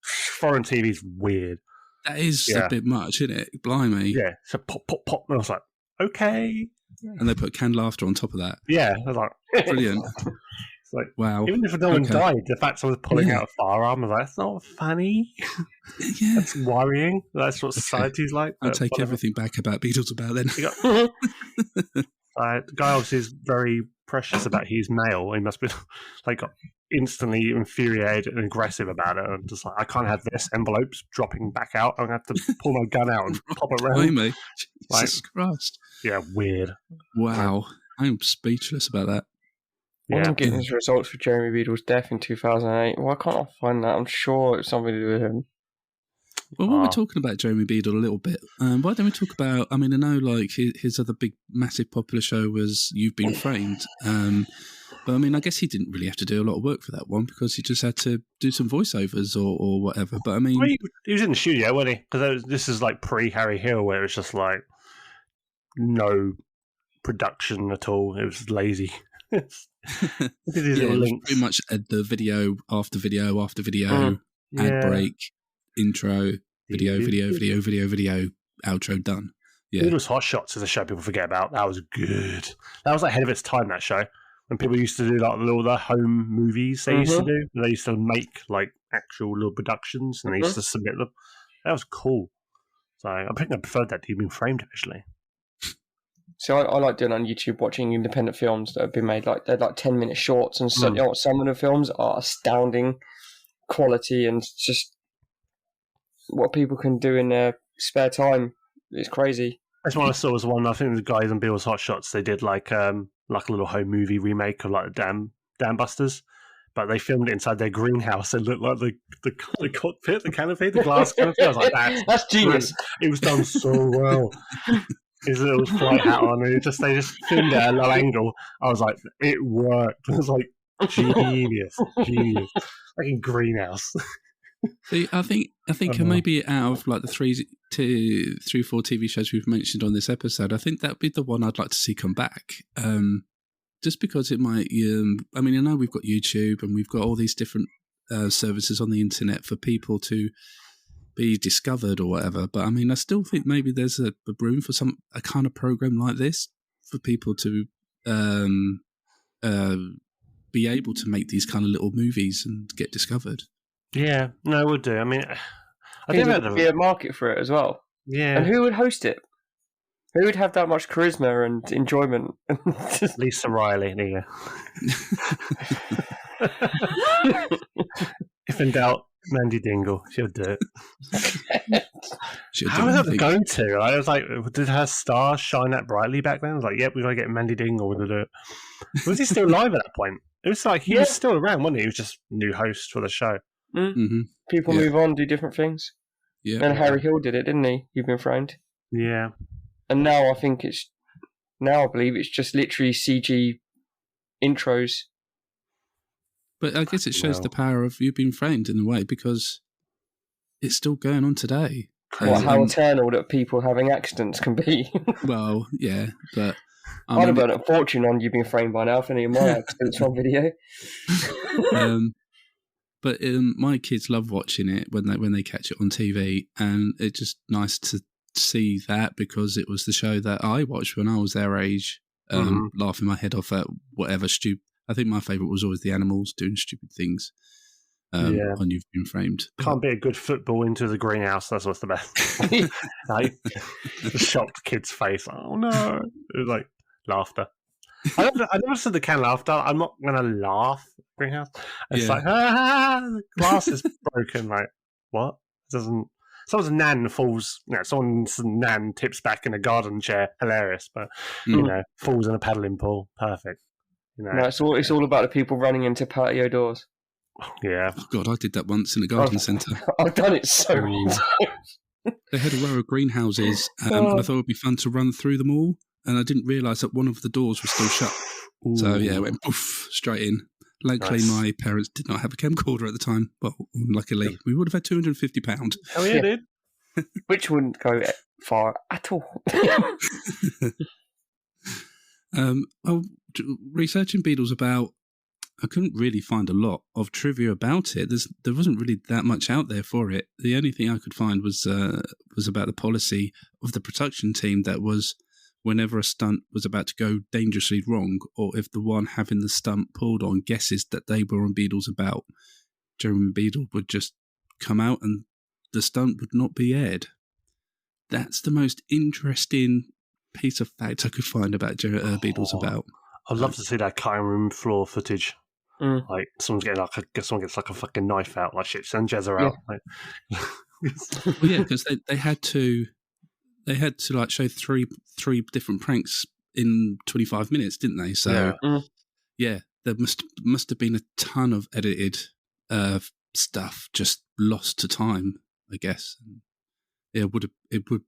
Foreign TV's weird. That is a bit much, isn't it? Blimey. Yeah. So pop, pop, pop. And I was like, okay. And they put canned laughter on top of that. Yeah. I was like, brilliant. It's like, wow. Even if no one died, the fact someone's pulling out a firearm, I was like, that's not funny. That's worrying. That's what society's like. I'll take everything back about Beadles About then. The guy obviously is very precious about his male. He must be like instantly infuriated and aggressive about it. I'm just like, I can't have this. Envelopes dropping back out. I'm going to have to pull my gun out and pop it around. Me. Jesus Christ. Yeah, weird. Wow. I'm speechless about that. I'm getting his results for Jeremy Beadle's death in 2008. Why can't I find that? I'm sure it's something to do with him. Well, while we're talking about Jeremy Beadle a little bit, why don't we talk about, I mean, I know like his other big, massive popular show was You've Been Framed. But I mean, I guess he didn't really have to do a lot of work for that one because he just had to do some voiceovers or whatever. But I mean, well, he was in the studio, wasn't he? Because this is like pre-Harry Hill, where it's just like no production at all. It was lazy. It was pretty much the video after video after video, ad break, intro, video, outro done. Yeah, Beadles Hot Shots is a show people forget about. That was good. That was ahead of its time. That show. When people used to do like all the home movies they used to do, they used to make like actual little productions and they used to submit them. That was cool. So I think I preferred that to You've Been Framed actually. So I like doing on YouTube, watching independent films that have been made. Like they're like 10-minute shorts, and so, you know, some of the films are astounding quality and just what people can do in their spare time. It's crazy. That's one I saw was one. I think the guys on Beadles Hot Shots. They did like a little home movie remake of like the Dam Busters, but they filmed it inside their greenhouse. It looked like the cockpit, the canopy, the glass canopy. I was like, that's genius. It was done so well. His little flight hat on, and they just filmed it at a low angle. I was like, it worked. I was like, genius, like in greenhouse. See, I think maybe out of like the 3, 4 TV shows we've mentioned on this episode, I think that'd be the one I'd like to see come back. Just because it might. I mean, I know we've got YouTube and we've got all these different services on the internet for people to be discovered or whatever. But I mean, I still think maybe there's a room for a kind of program like this for people to be able to make these kind of little movies and get discovered. Yeah, no, we'll do. I mean, I think there'd be a market for it as well. Yeah, and who would host it? Who would have that much charisma and enjoyment? Lisa Riley, there you go. If in doubt, Mandy Dingle, she'll do it. How was that going to? I was like, did her star shine that brightly back then? I was like, yep, we got to get Mandy Dingle to do it. Was he still alive at that point? It was like he was still around, wasn't he? He was just new host for the show. Mm-hmm. People move on, do different things. Yeah, and Harry Hill did it, didn't he? You've Been Framed. Yeah. And now I believe it's just literally CG intros. But I guess it shows the power of You've Been Framed in a way because it's still going on today. How eternal that people having accidents can be. Well, yeah, but I'd have earned a fortune on You've Been Framed by now if any of my accidents on video. But my kids love watching it when they catch it on TV, and it's just nice to see that because it was the show that I watched when I was their age, laughing my head off at whatever stupid. I think my favourite was always the animals doing stupid things on You've Been Framed. Can't be a good football into the greenhouse. That's what's the best. Like, the shocked kid's face. Oh no! It was like laughter. I never said the canned laughter. I'm not gonna laugh. Greenhouse. It's like the glass is broken. Like what? It doesn't. Someone's nan falls. Someone's nan tips back in a garden chair. Hilarious, but falls in a paddling pool. Perfect. No, it's all about the people running into patio doors. Yeah. Oh God, I did that once in a garden centre. I've done it so many times. They had a row of greenhouses, and I thought it would be fun to run through them all. And I didn't realise that one of the doors was still shut. Ooh. So yeah, it went poof straight in. Luckily, my parents did not have a camcorder at the time. Well, luckily, we would have had £250. Oh yeah, dude. Which wouldn't go far at all. Researching Beadles About, I couldn't really find a lot of trivia about it. There wasn't really that much out there for it. The only thing I could find was about the policy of the production team that was whenever a stunt was about to go dangerously wrong, or if the one having the stunt pulled on guesses that they were on Beadles About, Jeremy Beadle would just come out and the stunt would not be aired. That's the most interesting piece of fact I could find about Beadles About. I'd love to see that cutting room floor footage. Like someone gets like a fucking knife out, like shit, send Jezza out. Like. Well, yeah, because they had to like show three different pranks in 25 minutes, didn't they? So yeah, there must have been a ton of edited stuff just lost to time, I guess. It would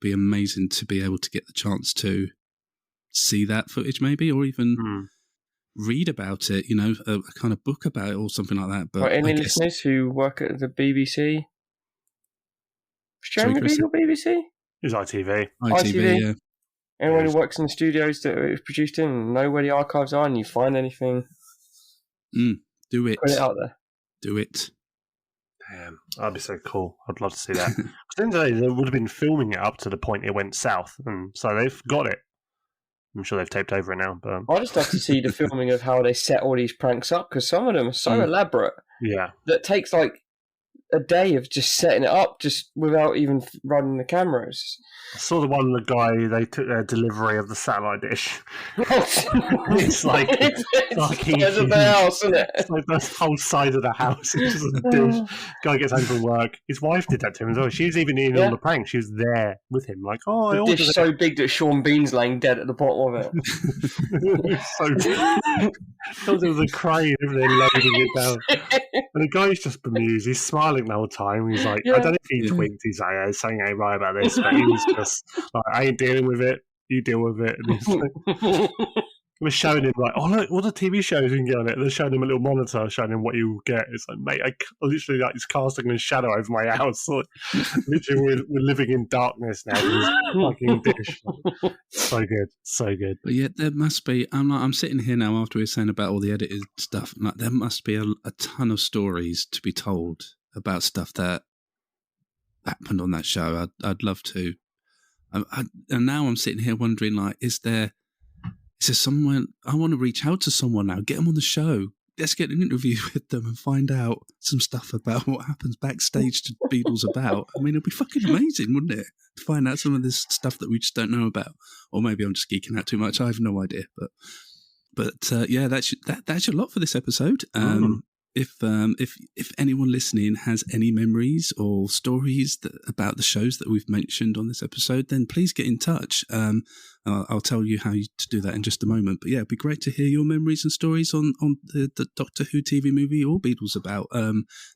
be amazing to be able to get the chance to see that footage, maybe, or even read about it. A kind of book about it or something like that. But any listeners who work at the BBC? Jeremy Beadle BBC? It was ITV. ITV, yeah. Anyone who works in the studios that it was produced in, know where the archives are, and you find anything, do it. Put it out there. Do it. Damn, that'd be so cool. I'd love to see that. Because at the end of the day, they would have been filming it up to the point it went south, and so they've got it. I'm sure they've taped over it now. But I just have to see the filming of how they set all these pranks up, because some of them are so elaborate. Yeah. That takes like a day of just setting it up just without even running the cameras. I saw the one, the guy, they took their delivery of the satellite dish. It's like it's of the house, isn't it? It's like the whole side of the house. It's just a dish. Guy gets home from work. His wife did that to him as well. She was even in all the pranks. She was there with him. Like, the dish so big that Sean Bean's laying dead at the bottom of it. It's so big. There was a crane over there loading it down. And the guy's just bemused. He's smiling the whole time. He's like, I don't know if he twinked. He's like, there's something ain't right about this. But he was just like, I ain't dealing with it. You deal with it. And he's like, we're showing him like, oh look, all the TV shows you can get on it. They're showing him a little monitor, showing him what you get. It's like, mate, I literally like it's casting a shadow over my house. Like, literally, we're living in darkness now. With this fucking dish. So good, so good. But yeah, there must be. I'm sitting here now after we were saying about all the edited stuff. Like, there must be a ton of stories to be told about stuff that happened on that show. I'd love to. And now I'm sitting here wondering, like, is there someone, I want to reach out to someone now, get them on the show. Let's get an interview with them and find out some stuff about what happens backstage to Beadles About. I mean, it'd be fucking amazing, wouldn't it? To find out some of this stuff that we just don't know about. Or maybe I'm just geeking out too much. I have no idea. But yeah, that's your lot for this episode. If anyone listening has any memories or stories about the shows that we've mentioned on this episode, then please get in touch. I'll tell you how to do that in just a moment. But yeah, it'd be great to hear your memories and stories on the Doctor Who TV movie or Beadles About.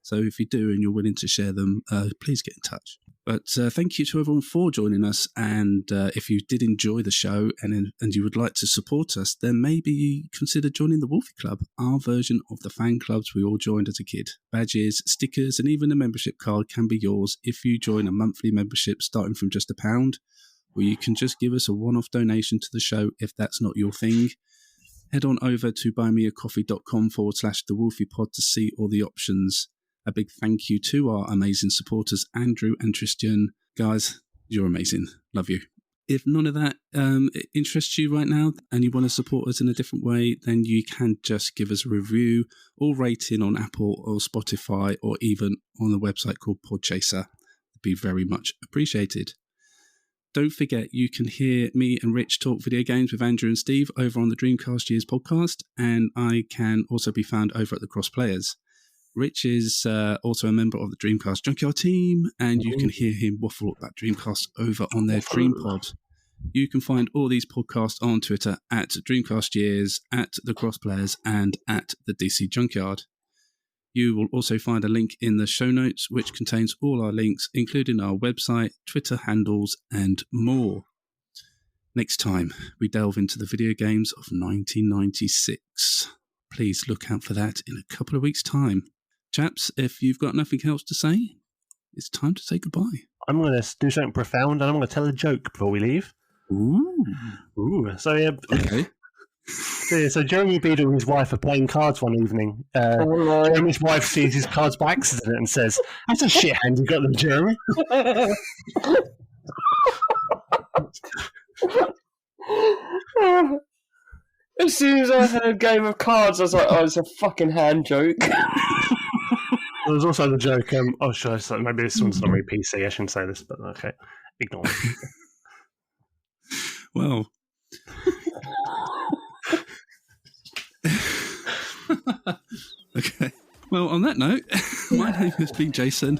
So if you do and you're willing to share them, please get in touch. But thank you to everyone for joining us. And if you did enjoy the show and you would like to support us, then maybe consider joining the Wolfie Club, our version of the fan clubs we all joined as a kid. Badges, stickers, and even a membership card can be yours if you join a monthly membership starting from just £1, or you can just give us a one-off donation to the show if that's not your thing. Head on over to buymeacoffee.com/thewolfiepod to see all the options. A big thank you to our amazing supporters, Andrew and Tristan. Guys, you're amazing. Love you. If none of that interests you right now and you want to support us in a different way, then you can just give us a review or rating on Apple or Spotify or even on the website called Podchaser. It'd be very much appreciated. Don't forget, you can hear me and Rich talk video games with Andrew and Steve over on the Dreamcast Years podcast, and I can also be found over at the Cross Players. Rich is also a member of the Dreamcast Junkyard team, and you can hear him waffle about Dreamcast over on their DreamPod. You can find all these podcasts on Twitter at Dreamcast Years, at the Cross Players, and at the DC Junkyard. You will also find a link in the show notes, which contains all our links, including our website, Twitter handles, and more. Next time, we delve into the video games of 1996. Please look out for that in a couple of weeks' time. Chaps, if you've got nothing else to say, it's time to say goodbye. I'm going to do something profound, and I'm going to tell a joke before we leave. Ooh. So, yeah. Okay. So Jeremy Beadle and his wife are playing cards one evening. Jeremy's wife sees his cards by accident and says, "That's a shit hand you got them, Jeremy." As soon as I heard Game of Cards, I was like, "Oh, it's a fucking hand joke." There's also the joke. Maybe this one's not very PC. I shouldn't say this, but okay, ignore it. Well. Okay. Well, on that note, my name has been Jason.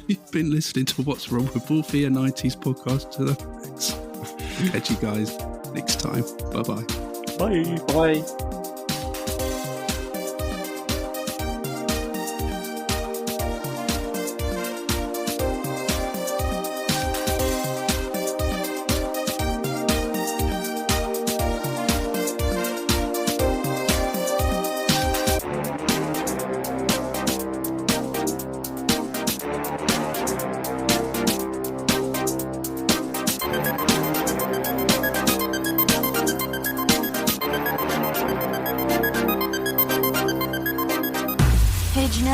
You've been listening to What's Wrong with Wolfie, a 90s podcast to the max. Catch you guys next time. Bye-bye. Bye. Bye.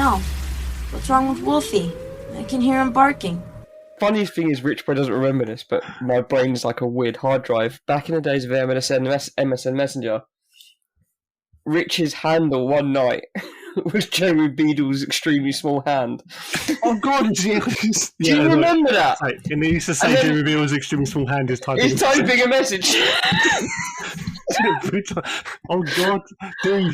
now? What's wrong with Wolfie? I can hear him barking. Funniest thing is, Rich probably doesn't remember this, but my brain's like a weird hard drive. Back in the days of MSN Messenger, Rich's handle one night was Jeremy Beadle's extremely small hand. Oh God! Do you remember that? And he used to say Jeremy Beadle's extremely small hand is typing. He's typing a message. Oh God, dude!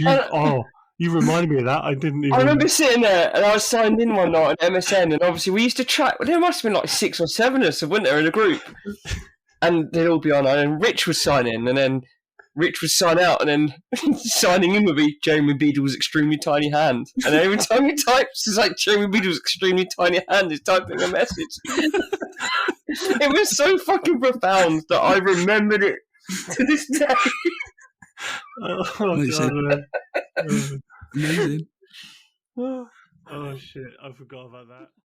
You reminded me of that. I didn't even... I remember sitting there and I was signed in one night on MSN, and obviously we used to chat. There must have been like 6 or 7 of us, weren't there, in a group? And they'd all be on, and Rich was signing, and then Rich would sign out, and then signing in would be Jeremy Beadle's extremely tiny hand. And every time he types, it's like Jeremy Beadle's extremely tiny hand is typing a message. It was so fucking profound that I remembered it to this day. Oh, God, amazing. Oh shit! I forgot about that.